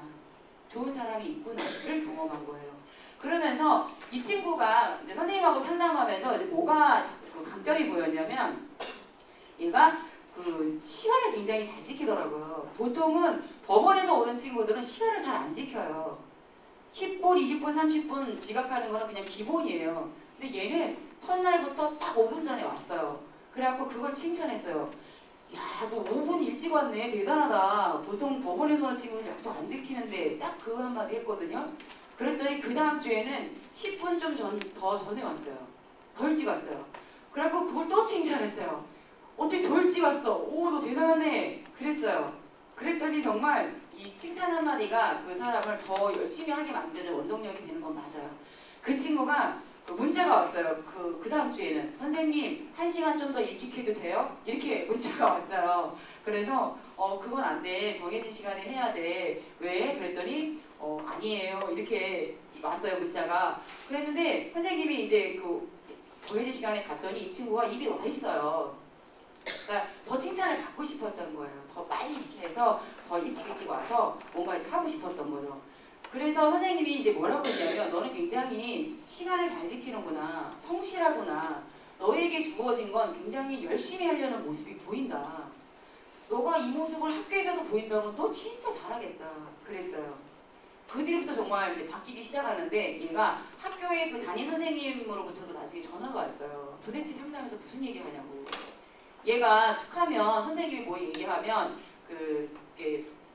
좋은 사람이 있구나를 경험한 거예요. 그러면서 이 친구가 이제 선생님하고 상담하면서 이제 뭐가 강점이 보였냐면 얘가 그 시간을 굉장히 잘 지키더라고요. 보통은 법원에서 오는 친구들은 시간을 잘 안 지켜요. 10분, 20분, 30분 지각하는 거는 그냥 기본이에요. 근데 얘는 첫날부터 딱 5분 전에 왔어요. 그래갖고 그걸 칭찬했어요. 야, 너 5분 일찍 왔네. 대단하다. 보통 법원에서 오는 친구는 약속 안 지키는데 딱 그거 한마디 했거든요. 그랬더니 그 다음 주에는 10분 좀 더 전에 왔어요. 더 일찍 왔어요. 그래갖고 그걸 또 칭찬했어요. 어떻게 더 일찍 왔어? 오, 너 대단하네. 그랬어요. 그랬더니 정말 이 칭찬 한마디가 그 사람을 더 열심히 하게 만드는 원동력이 되는 건 맞아요. 그 친구가 그 문자가 왔어요. 그 다음 주에는 선생님 1시간 좀 더 일찍 해도 돼요? 이렇게 문자가 왔어요. 그래서 그건 안 돼. 정해진 시간에 해야 돼. 왜? 그랬더니 아니에요. 이렇게 왔어요 문자가. 그랬는데 선생님이 이제 그 정해진 시간에 갔더니 이 친구가 입이 와 있어요. 그러니까 더 칭찬을 받고 싶었던 거예요. 더 빨리 이렇게 해서 더 일찍 와서 뭔가 이제 하고 싶었던 거죠. 그래서 선생님이 이제 뭐라고 했냐면 너는 굉장히 시간을 잘 지키는구나. 성실하구나. 너에게 주어진 건 굉장히 열심히 하려는 모습이 보인다. 너가 이 모습을 학교에서도 보인다면 너 진짜 잘하겠다. 그랬어요. 그 뒤부터 정말 이제 바뀌기 시작하는데 얘가 학교에 그 담임 선생님으로부터도 나중에 전화가 왔어요. 도대체 상담에서 무슨 얘기 하냐고. 얘가 툭하면 선생님이 뭐 얘기하면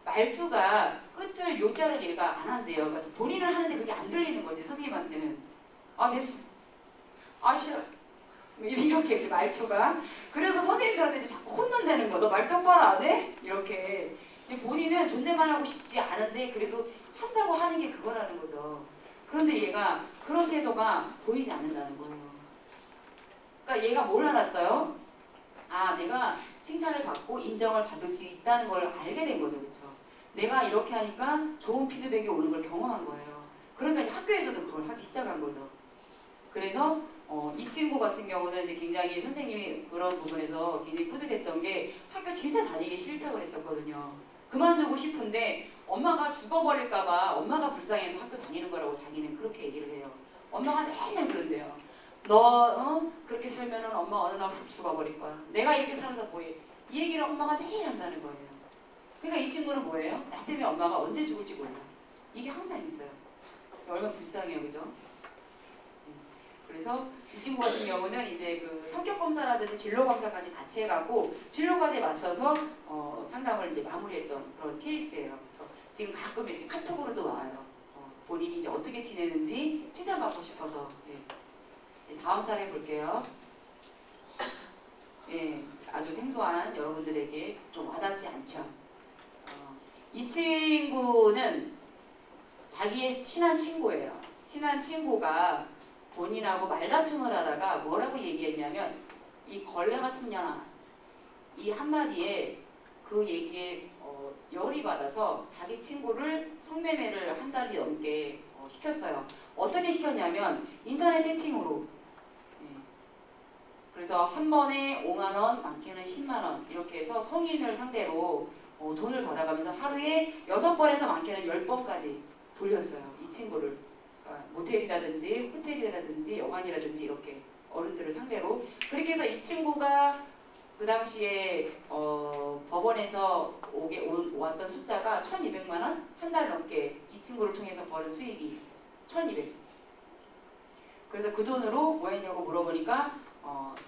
말투가 끝을 요자를 얘가 안 한대요. 그러니까 본인은 하는데 그게 안 들리는 거지 선생님한테는. 아 됐어. 아 싫어. 이렇게 말투가. 그래서 선생님들한테 이제 자꾸 혼난다는 거. 너 말 똑바로 안 해? 이렇게. 본인은 존댓말 하고 싶지 않은데 그래도 한다고 하는 게 그거라는 거죠. 그런데 얘가 그런 태도가 보이지 않는다는 거예요. 그러니까 얘가 뭘 알았어요? 아, 내가 칭찬을 받고 인정을 받을 수 있다는 걸 알게 된 거죠. 그렇죠? 내가 이렇게 하니까 좋은 피드백이 오는 걸 경험한 거예요. 그러니까 이제 학교에서도 그걸 하기 시작한 거죠. 그래서 이 친구 같은 경우는 이제 굉장히 선생님이 그런 부분에서 굉장히 뿌듯했던 게 학교 진짜 다니기 싫다고 그랬었거든요. 그만두고 싶은데 엄마가 죽어버릴까봐 엄마가 불쌍해서 학교 다니는 거라고 자기는 그렇게 얘기를 해요. 엄마가 맨날 그런대요. 너 그렇게 살면은 엄마 어느 날 훅 죽어버릴 거야. 내가 이렇게 살아서 뭐해. 이 얘기를 엄마가 매일 한다는 거예요. 그러니까 이 친구는 뭐예요? 나 때문에 엄마가 언제 죽을지 몰라. 이게 항상 있어요. 얼마나 불쌍해요. 그죠? 그래서 이 친구 같은 경우는 이제 그 성격 검사라든지 진로 검사까지 같이 해가고 진로 과제에 맞춰서 상담을 이제 마무리했던 그런 케이스예요. 그래서 지금 가끔 이렇게 카톡으로도 와요. 본인이 이제 어떻게 지내는지 칭찬받고 싶어서. 다음 사례 볼게요. 아주 생소한 여러분들에게 좀 와닿지 않죠. 이 친구는 자기의 친한 친구예요. 친한 친구가 본인하고 말다툼을 하다가 뭐라고 얘기했냐면 이 걸레 같은 년아 이 한마디에 그 얘기에 열이 받아서 자기 친구를 성매매를 한 달이 넘게 시켰어요. 어떻게 시켰냐면 인터넷 채팅으로. 그래서 한 번에 5만원, 많게는 10만원 이렇게 해서 성인을 상대로 돈을 받아가면서 하루에 6번에서 많게는 10번까지 돌렸어요. 이 친구를. 그러니까 모텔이라든지 호텔이라든지 여관이라든지 이렇게 어른들을 상대로. 그렇게 해서 이 친구가 그 당시에 법원에서 왔던 숫자가 1200만원? 한 달 넘게 이 친구를 통해서 버는 수익이 1200. 그래서 그 돈으로 뭐 했냐고 물어보니까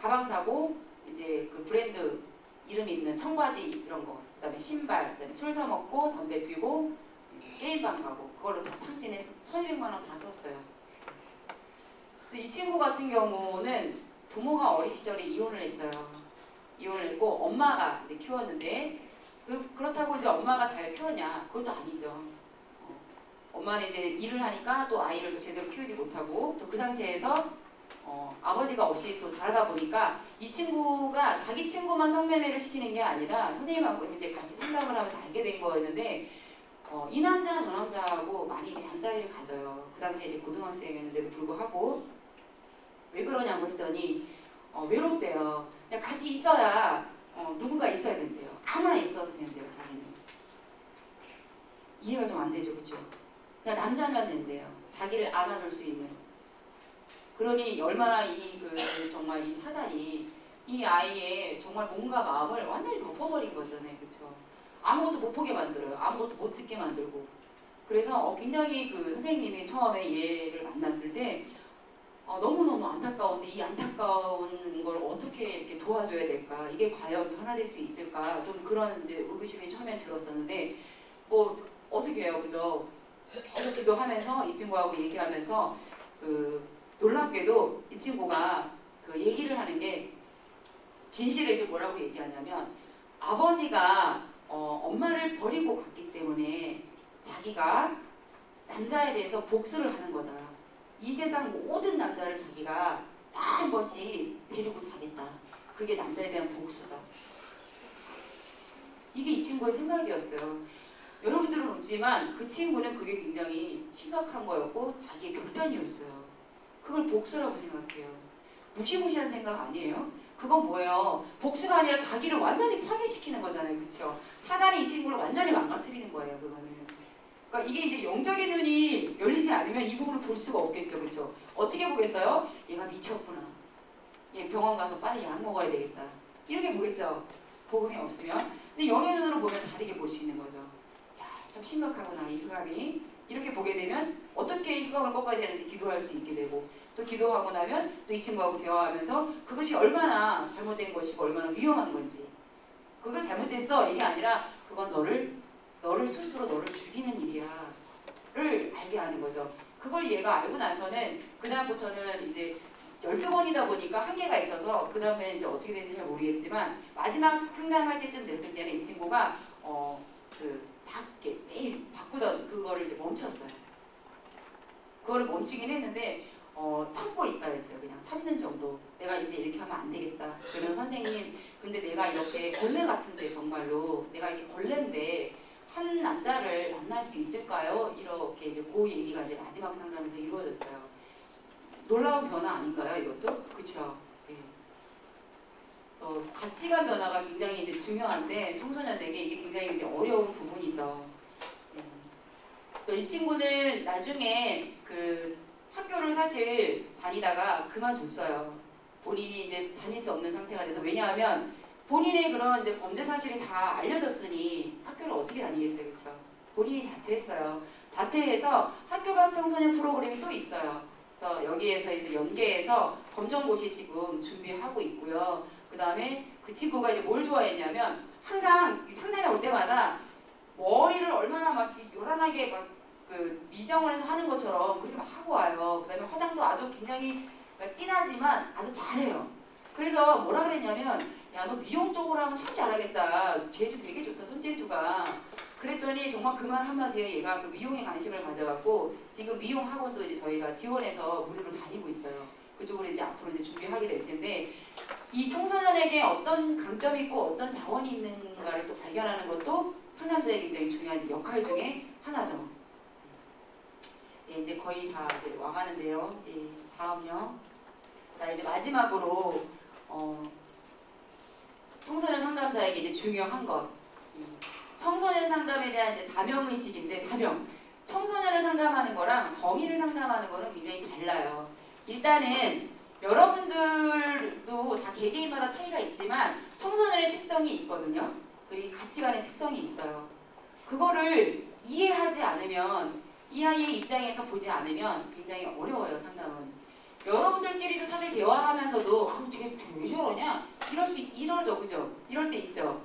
가방 사고 이제 그 브랜드 이름 있는 청바지 이런 거, 그다음에 신발, 그다음에 술 사 먹고 담배 피고 게임방 가고 그걸로 다 탕진해 1200만 원 다 썼어요. 이 친구 같은 경우는 부모가 어린 시절에 이혼을 했어요. 이혼을 했고 엄마가 이제 키웠는데 그렇다고 이제 엄마가 잘 키웠냐? 그것도 아니죠. 엄마는 이제 일을 하니까 또 아이를 또 제대로 키우지 못하고 또 그 상태에서 아버지가 없이 또 자라다 보니까 이 친구가 자기 친구만 성매매를 시키는 게 아니라 선생님하고 이제 같이 상담을 하면서 알게 된 거였는데 이 남자 저 남자하고 많이 잠자리를 가져요. 그 당시에 이제 고등학생이었는데도 불구하고 왜 그러냐고 했더니 외롭대요. 그냥 같이 있어야 누군가 있어야 된대요. 아무나 있어도 된대요. 자기는. 이해가 좀 안 되죠. 그렇죠? 그냥 남자면 된대요. 자기를 안아줄 수 있는. 그러니 얼마나 정말 이 사단이 이 아이의 정말 몸과 마음을 완전히 덮어버린 거잖아요. 그렇죠? 아무것도 못 보게 만들어요. 아무것도 못 듣게 만들고. 그래서 굉장히 그 선생님이 처음에 얘를 만났을 때 너무너무 안타까운데 이 안타까운 걸 어떻게 이렇게 도와줘야 될까? 이게 과연 변화될 수 있을까? 좀 그런 이제 의구심이 처음에 들었었는데 뭐 어떻게 해요, 그죠? 계속 기도하면서 이 친구하고 얘기하면서 놀랍게도 이 친구가 얘기를 하는 게 진실을 이제 뭐라고 얘기하냐면 아버지가 엄마를 버리고 갔기 때문에 자기가 남자에 대해서 복수를 하는 거다. 이 세상 모든 남자를 자기가 다 한 번씩 데리고 자겠다. 그게 남자에 대한 복수다. 이게 이 친구의 생각이었어요. 여러분들은 웃지만 그 친구는 그게 굉장히 심각한 거였고 자기의 결단이었어요. 그걸 복수라고 생각해요. 무시무시한 생각 아니에요? 그건 뭐예요? 복수가 아니라 자기를 완전히 파괴시키는 거잖아요. 그렇죠? 사단이 이 친구를 완전히 망가뜨리는 거예요. 그거는. 그러니까 이게 이제 영적인 눈이 열리지 않으면 이 부분을 볼 수가 없겠죠. 그렇죠? 어떻게 보겠어요? 얘가 미쳤구나. 얘 병원 가서 빨리 약 먹어야 되겠다. 이렇게 보겠죠. 복음이 없으면. 근데 영의 눈으로 보면 다르게 볼 수 있는 거죠. 야, 참 심각하구나. 이 흑암이. 이렇게 보게 되면 어떻게 흑암을 꺾어야 되는지 기도할 수 있게 되고 또 기도하고 나면 또 이 친구하고 대화하면서 그것이 얼마나 잘못된 것이고 얼마나 위험한 건지 그거 잘못됐어 이게 아니라 그건 너를 스스로 너를 죽이는 일이야 를 알게 하는 거죠. 그걸 얘가 알고 나서는 그 다음부터는 이제 12번이다 보니까 한계가 있어서 그 다음에 이제 어떻게 되는지 잘 모르겠지만 마지막 상담할 때쯤 됐을 때는 이 친구가 밖에 매일 바꾸던 그거를 이제 멈췄어요. 그거를 멈추긴 했는데 참고 있다 했어요. 그냥 참는 정도. 내가 이제 이렇게 하면 안 되겠다. 그러면 선생님, 근데 내가 이렇게 걸레 같은데 정말로 내가 이렇게 걸레인데 한 남자를 만날 수 있을까요? 이렇게 이제 그 얘기가 이제 마지막 상담에서 이루어졌어요. 놀라운 변화 아닌가요, 이것도? 그렇죠. 네. 그래서 가치관 변화가 굉장히 이제 중요한데 청소년에게 이게 굉장히 이제 어려운 부분이죠. 그래서 이 친구는 나중에 학교를 사실 다니다가 그만뒀어요. 본인이 이제 다닐 수 없는 상태가 돼서 왜냐하면 본인의 그런 이제 범죄 사실이 다 알려졌으니 학교를 어떻게 다니겠어요, 그렇죠? 본인이 자퇴했어요. 자퇴해서 학교 밖 청소년 프로그램이 또 있어요. 그래서 여기에서 이제 연계해서 검정고시 지금 준비하고 있고요. 그 다음에 그 친구가 이제 뭘 좋아했냐면 항상 상담에 올 때마다 머리를 얼마나 막 요란하게 막 미정을 해서 하는 것처럼 그렇게 막 하고 와요. 그 다음에 화장도 아주 굉장히 진하지만 아주 잘해요. 그래서 뭐라 그랬냐면 야, 너 미용 쪽으로 하면 참 잘하겠다. 재주 되게 좋다, 손재주가. 그랬더니 정말 그 말 한마디에 얘가 그 미용에 관심을 가져갖고 지금 미용 학원도 이제 저희가 지원해서 무료로 다니고 있어요. 그쪽으로 이제 앞으로 이제 준비하게 될 텐데 이 청소년에게 어떤 강점이 있고 어떤 자원이 있는가를 또 발견하는 것도 상담자의 굉장히 중요한 역할 중에 하나죠. 예, 이제 거의 다 이제 와가는데요. 예, 다음요. 자, 이제 마지막으로 청소년 상담자에게 이제 중요한 것. 청소년 상담에 대한 이제 사명의식인데 사명. 청소년을 상담하는 거랑 성인을 상담하는 거는 굉장히 달라요. 일단은 여러분들도 다 개개인마다 차이가 있지만 청소년의 특성이 있거든요. 그리고 가치관의 특성이 있어요. 그거를 이해하지 않으면 이 아이의 입장에서 보지 않으면 굉장히 어려워요, 상담은. 여러분들끼리도 사실 대화하면서도 아, 쟤왜 저러냐? 이러죠, 그죠? 이럴 때 있죠.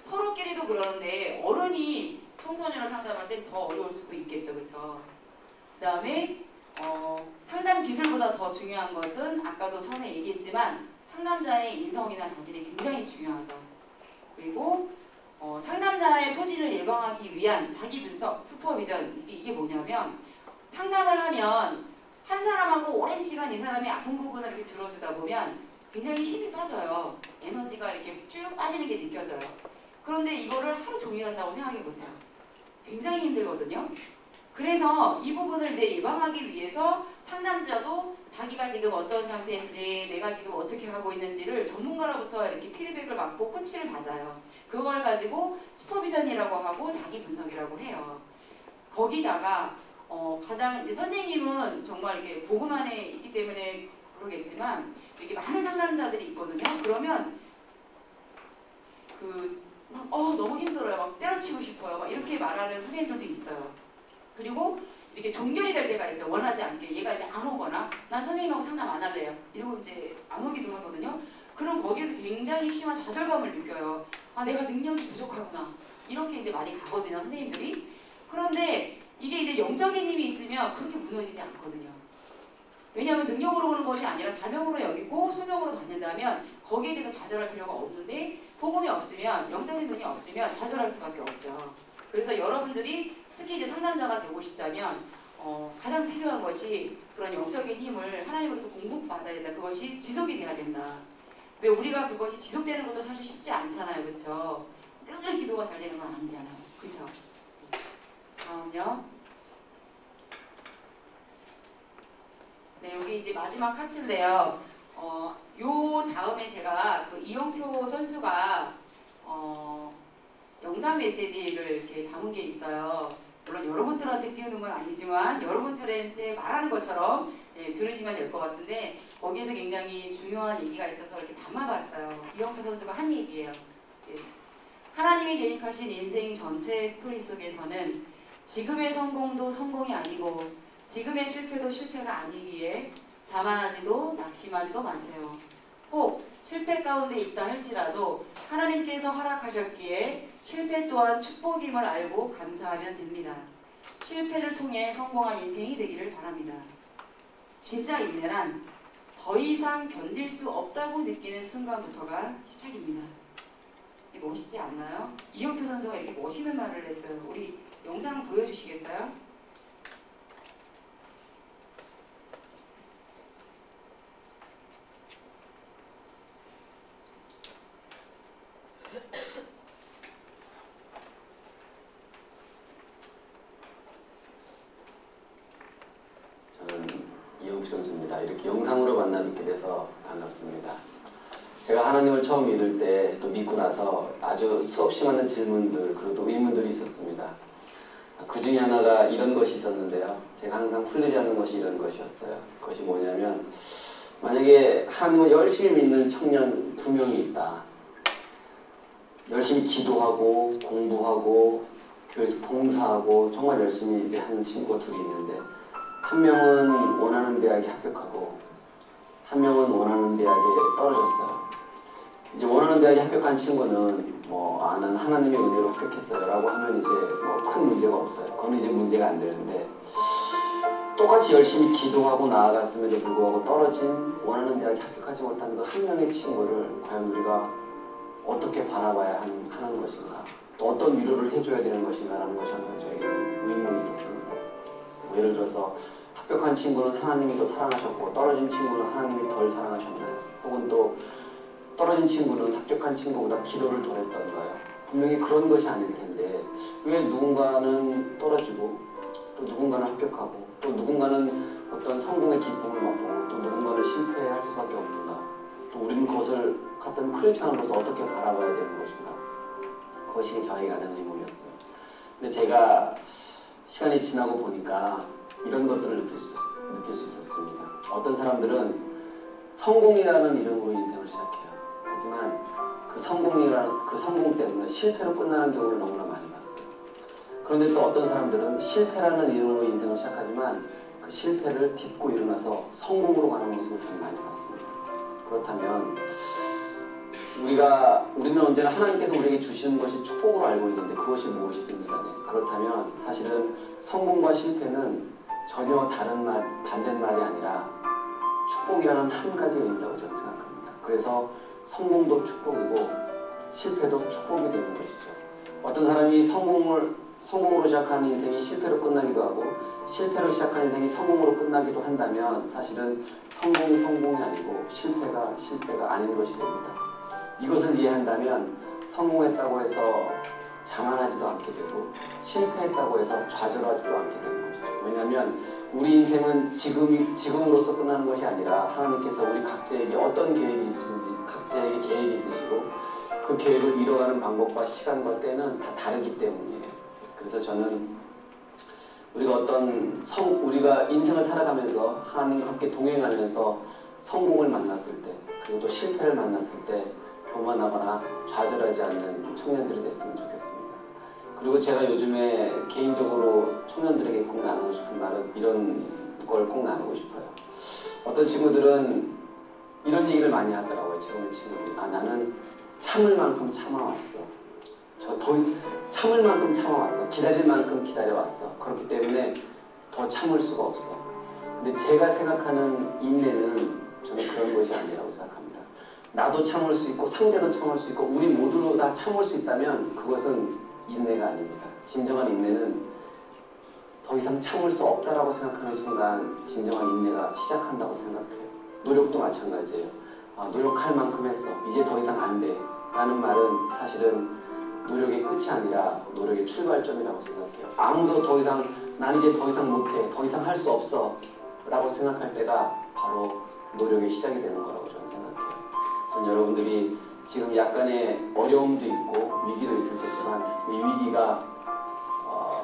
서로끼리도 그러는데 어른이 청소년을 상담할 땐 더 어려울 수도 있겠죠, 그렇죠? 그 다음에 상담 기술보다 더 중요한 것은 아까도 처음에 얘기했지만 상담자의 인성이나 자질이 굉장히 중요하다. 그리고 상담자의 소진을 예방하기 위한 자기 분석, 슈퍼비전 이게 뭐냐면 상담을 하면 한 사람하고 오랜 시간 이 사람이 아픈 부분을 이렇게 들어주다 보면 굉장히 힘이 빠져요. 에너지가 이렇게 쭉 빠지는 게 느껴져요. 그런데 이거를 하루 종일 한다고 생각해 보세요. 굉장히 힘들거든요. 그래서 이 부분을 이제 예방하기 위해서 상담자도 자기가 지금 어떤 상태인지 내가 지금 어떻게 하고 있는지를 전문가로부터 이렇게 피드백을 받고 코치를 받아요. 그걸 가지고 슈퍼비전이라고 하고 자기 분석이라고 해요. 거기다가 가장 이제 선생님은 정말 이렇게 복음 안에 있기 때문에 그러겠지만 이렇게 많은 상담자들이 있거든요. 그러면 너무 힘들어요. 막 때려치고 싶어요. 막 이렇게 말하는 선생님들도 있어요. 그리고 이렇게 종결이 될 때가 있어요. 원하지 않게. 얘가 이제 안 오거나 난 선생님하고 상담 안 할래요. 이러고 이제 안 오기도 하거든요. 그럼 거기에서 굉장히 심한 좌절감을 느껴요. 아, 내가 능력이 부족하구나. 이렇게 이제 많이 가거든요, 선생님들이. 그런데 이게 이제 영적인 힘이 있으면 그렇게 무너지지 않거든요. 왜냐하면 능력으로 보는 것이 아니라 사명으로 여기고 소명으로 받는다면 거기에 대해서 좌절할 필요가 없는데 복음이 없으면, 영적인 눈이 없으면 좌절할 수밖에 없죠. 그래서 여러분들이 특히 이제 상담자가 되고 싶다면 가장 필요한 것이 그런 영적인 힘을 하나님으로부터 공급받아야 된다. 그것이 지속이 돼야 된다. 왜 우리가 그것이 지속되는 것도 사실 쉽지 않잖아요. 그렇죠? 늘 기도가 잘 되는 건 아니잖아요. 그렇죠? 다음요. 네, 여기 이제 마지막 카트인데요. 요 다음에 제가 그 이영표 선수가 영상 메시지를 이렇게 담은 게 있어요. 물론 여러분들한테 띄우는 건 아니지만 여러분들한테 말하는 것처럼 들으시면 될 것 같은데 거기에서 굉장히 중요한 얘기가 있어서 이렇게 담아봤어요. 이영표 선수가 한 얘기예요. 하나님이 계획하신 인생 전체의 스토리 속에서는 지금의 성공도 성공이 아니고 지금의 실패도 실패가 아니기에 자만하지도 낙심하지도 마세요. 혹 실패 가운데 있다 할지라도 하나님께서 허락하셨기에 실패 또한 축복임을 알고 감사하면 됩니다. 실패를 통해 성공한 인생이 되기를 바랍니다. 진짜 인내란 더 이상 견딜 수 없다고 느끼는 순간부터가 시작입니다. 멋있지 않나요? 이영표 선수가 이렇게 멋있는 말을 했어요. 우리 영상 보여주시겠어요?
저는 이영표 선수입니다. 이렇게 영상으로 만나 뵙게 돼서 반갑습니다. 제가 하나님을 처음 믿을 때 또 믿고 나서 아주 수없이 많은 질문들 그리고 또 의문들이 있었습니다. 그 중에 하나가 이런 것이 있었는데요. 제가 항상 풀리지 않는 것이 이런 것이었어요. 그것이 뭐냐면 만약에 하나님을 열심히 믿는 청년 2명이 있다. 열심히 기도하고 공부하고 교회에서 봉사하고 정말 열심히 이제 하는 친구가 둘이 있는데 한 명은 원하는 대학에 합격하고 한 명은 원하는 대학에 떨어졌어요. 이제 원하는 대학에 합격한 친구는 나는 하나님의 은혜로 합격했어요 라고 하면 이제 큰 문제가 없어요. 그건 이제 문제가 안 되는데 똑같이 열심히 기도하고 나아갔음에도 불구하고 떨어진 원하는 대학에 합격하지 못한 그 한 명의 친구를 과연 우리가 어떻게 바라봐야 하는 것인가, 또 어떤 위로를 해줘야 되는 것인가라는 것이 항상 저에게는 의문이 있었습니다. 예를 들어서 합격한 친구는 하나님이 더 사랑하셨고 떨어진 친구는 하나님이 덜 사랑하셨나요? 혹은 또 떨어진 친구는 합격한 친구보다 기도를 덜 했던가요? 분명히 그런 것이 아닐 텐데 왜 누군가는 떨어지고 또 누군가는 합격하고 또 누군가는 어떤 성공의 기쁨을 맛보고 또 누군가는 실패할 수밖에 없는가? 또 우리는 그것을 같은 크리스찬으로서 어떻게 바라봐야 되는 것인가? 그것이 저에게 가장 의문이었어요. 근데 제가 시간이 지나고 보니까 이런 것들을 느낄 수 있었습니다. 어떤 사람들은 성공이라는 이름으로 인생을 시작해요. 하지만 그 성공 때문에 실패로 끝나는 경우를 너무나 많이 봤어요. 그런데 또 어떤 사람들은 실패라는 이름으로 인생을 시작하지만 그 실패를 딛고 일어나서 성공으로 가는 모습을 좀 많이 봤습니다. 그렇다면 우리는 언제나 하나님께서 우리에게 주시는 것이 축복으로 알고 있는데 그것이 무엇이든지 간에 그렇다면 사실은 성공과 실패는 전혀 반대말이 아니라 축복이라는 한 가지 의미라고 저는 생각합니다. 그래서 성공도 축복이고 실패도 축복이 되는 것이죠. 어떤 사람이 성공으로 시작한 인생이 실패로 끝나기도 하고 실패로 시작한 인생이 성공으로 끝나기도 한다면 사실은 성공이 아니고 실패가 아닌 것이 됩니다. 이것을 이해한다면 성공했다고 해서 자만하지도 않게 되고 실패했다고 해서 좌절하지도 않게 되는 것이죠. 왜냐하면 우리 인생은 지금으로서 끝나는 것이 아니라 하나님께서 우리 각자에게 어떤 계획이 있는지 각자에게 계획이 있으시고 그 계획을 이뤄가는 방법과 시간과 때는 다 다르기 때문이에요. 그래서 저는 우리가 인생을 살아가면서 하나님과 함께 동행하면서 성공을 만났을 때 그리고 또 실패를 만났을 때 교만하거나 좌절하지 않는 청년들이 됐으면 좋겠습니다. 그리고 제가 요즘에 개인적으로 청년들에게 꼭 나누고 싶은 말은 이런 걸 꼭 나누고 싶어요. 어떤 친구들은 이런 얘기를 많이 하더라고요. 젊은 친구들이. 나는 참을 만큼 참아왔어. 참을 만큼 참아왔어. 기다릴 만큼 기다려왔어. 그렇기 때문에 더 참을 수가 없어. 근데 제가 생각하는 인내는 저는 그런 것이 아니라고 생각합니다. 나도 참을 수 있고 상대도 참을 수 있고 우리 모두 다 참을 수 있다면 그것은 인내가 아닙니다. 진정한 인내는 더 이상 참을 수 없다라고 생각하는 순간 진정한 인내가 시작한다고 생각해요. 노력도 마찬가지예요. 노력할 만큼 했어. 이제 더 이상 안 돼. 라는 말은 사실은 노력의 끝이 아니라 노력의 출발점이라고 생각해요. 아무도 더 이상 난 이제 더 이상 못해. 더 이상 할 수 없어. 라고 생각할 때가 바로 노력의 시작이 되는 거라고 저는 생각해요. 전 여러분들이 지금 약간의 어려움도 있고 위기도 있을 테지만 이 위기가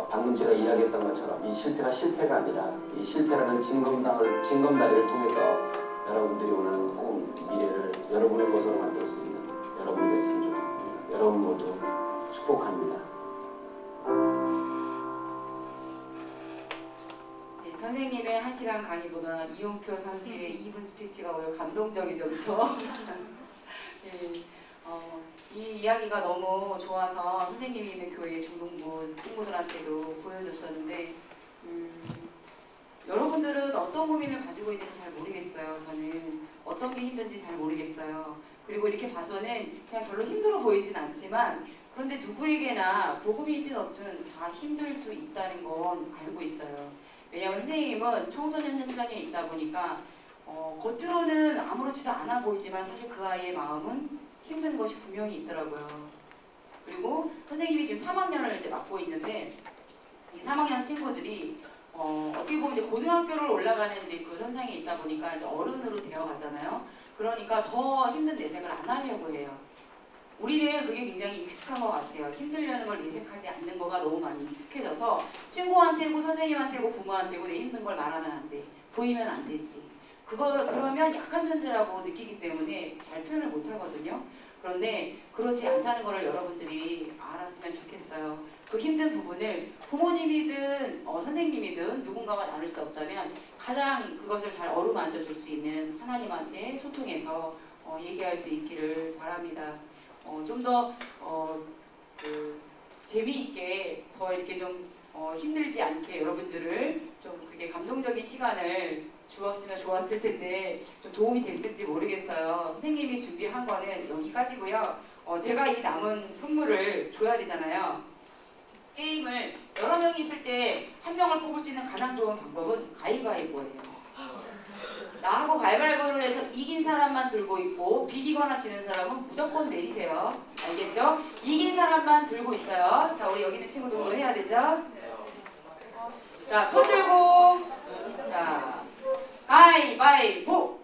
방금 제가 이야기했던 것처럼 이 실패가 실패가 아니라 이 실패라는 징검다리를 통해서 여러분들이 원하는 꿈, 미래를 여러분의 것으로 만들 수 있는 여러분이 됐으면 좋겠습니다. 여러분 모두 축복합니다.
네, 선생님의 1시간 강의보다 이용표 선수의 2분 스피치가 오히려 감동적이죠, 그렇죠? 네, 이 이야기가 너무 좋아서 선생님이 있는 교회 중동부 친구들한테도 보여줬었는데 여러분들은 어떤 고민을 가지고 있는지 잘 모르겠어요. 저는 어떤 게 힘든지 잘 모르겠어요. 그리고 이렇게 봐서는 그냥 별로 힘들어 보이진 않지만 그런데 누구에게나 복음이 있든 없든 다 힘들 수 있다는 건 알고 있어요. 왜냐하면 선생님은 청소년 현장에 있다 보니까 겉으로는 아무렇지도 않아 보이지만 사실 그 아이의 마음은 힘든 것이 분명히 있더라고요. 그리고 선생님이 지금 3학년을 이제 맡고 있는데 이 3학년 친구들이 어떻게 보면 이제 고등학교를 올라가는 이제 그 현상에 있다 보니까 이제 어른으로 되어가잖아요. 그러니까 더 힘든 내색을 안 하려고 해요. 우리는 그게 굉장히 익숙한 것 같아요. 힘들려는 걸 내색하지 않는 거가 너무 많이 익숙해져서 친구한테고 선생님한테고 부모한테고 내 힘든 걸 말하면 안 돼. 보이면 안 되지. 그러면 약한 존재라고 느끼기 때문에 잘 표현을 못 하거든요. 그런데 그렇지 않다는 걸 여러분들이 알았으면 좋겠어요. 그 힘든 부분을 부모님이든 선생님이든 누군가가 나눌 수 없다면 가장 그것을 잘 어루만져 줄 수 있는 하나님한테 소통해서 얘기할 수 있기를 바랍니다. 좀 더 재미있게 더 이렇게 좀 힘들지 않게 여러분들을 좀 그렇게 감동적인 시간을 주었으면 좋았을 텐데 좀 도움이 됐을지 모르겠어요. 선생님이 준비한 거는 여기까지고요. 제가 이 남은 선물을 줘야 되잖아요. 게임을 여러 명이 있을 때 한 명을 뽑을 수 있는 가장 좋은 방법은 가위바위보예요. 나하고 가위바위보를 해서 이긴 사람만 들고 있고 비기거나 지는 사람은 무조건 내리세요. 알겠죠? 이긴 사람만 들고 있어요. 자, 우리 여기 있는 친구도 해야 되죠? 자, 손 들고 자, 가위바위보!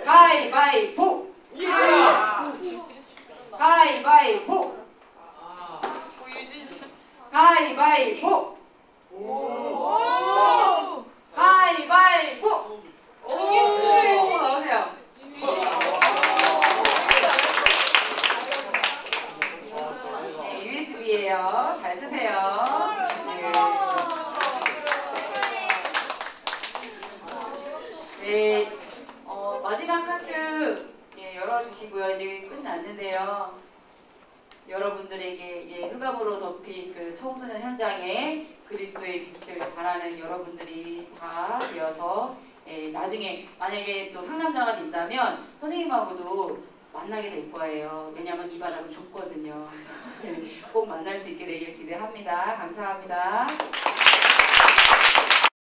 가위바위보! 가위바위보! 가위바위보! 가위바위보! 오! 나오세요. 네, USB예요. 잘 쓰세요. 네, 마지막 카드 열어주시고요. 이제 끝났는데요. 여러분들에게 흑암으로 덮인 그 청소년 현장에 그리스도의 빛을 바라는 여러분들이 다 되어서 나중에 만약에 또 상남자가 된다면 선생님하고도 만나게 될 거예요. 왜냐하면 이 바닥은 좁거든요. 꼭 만날 수 있게 되길 기대합니다. 감사합니다.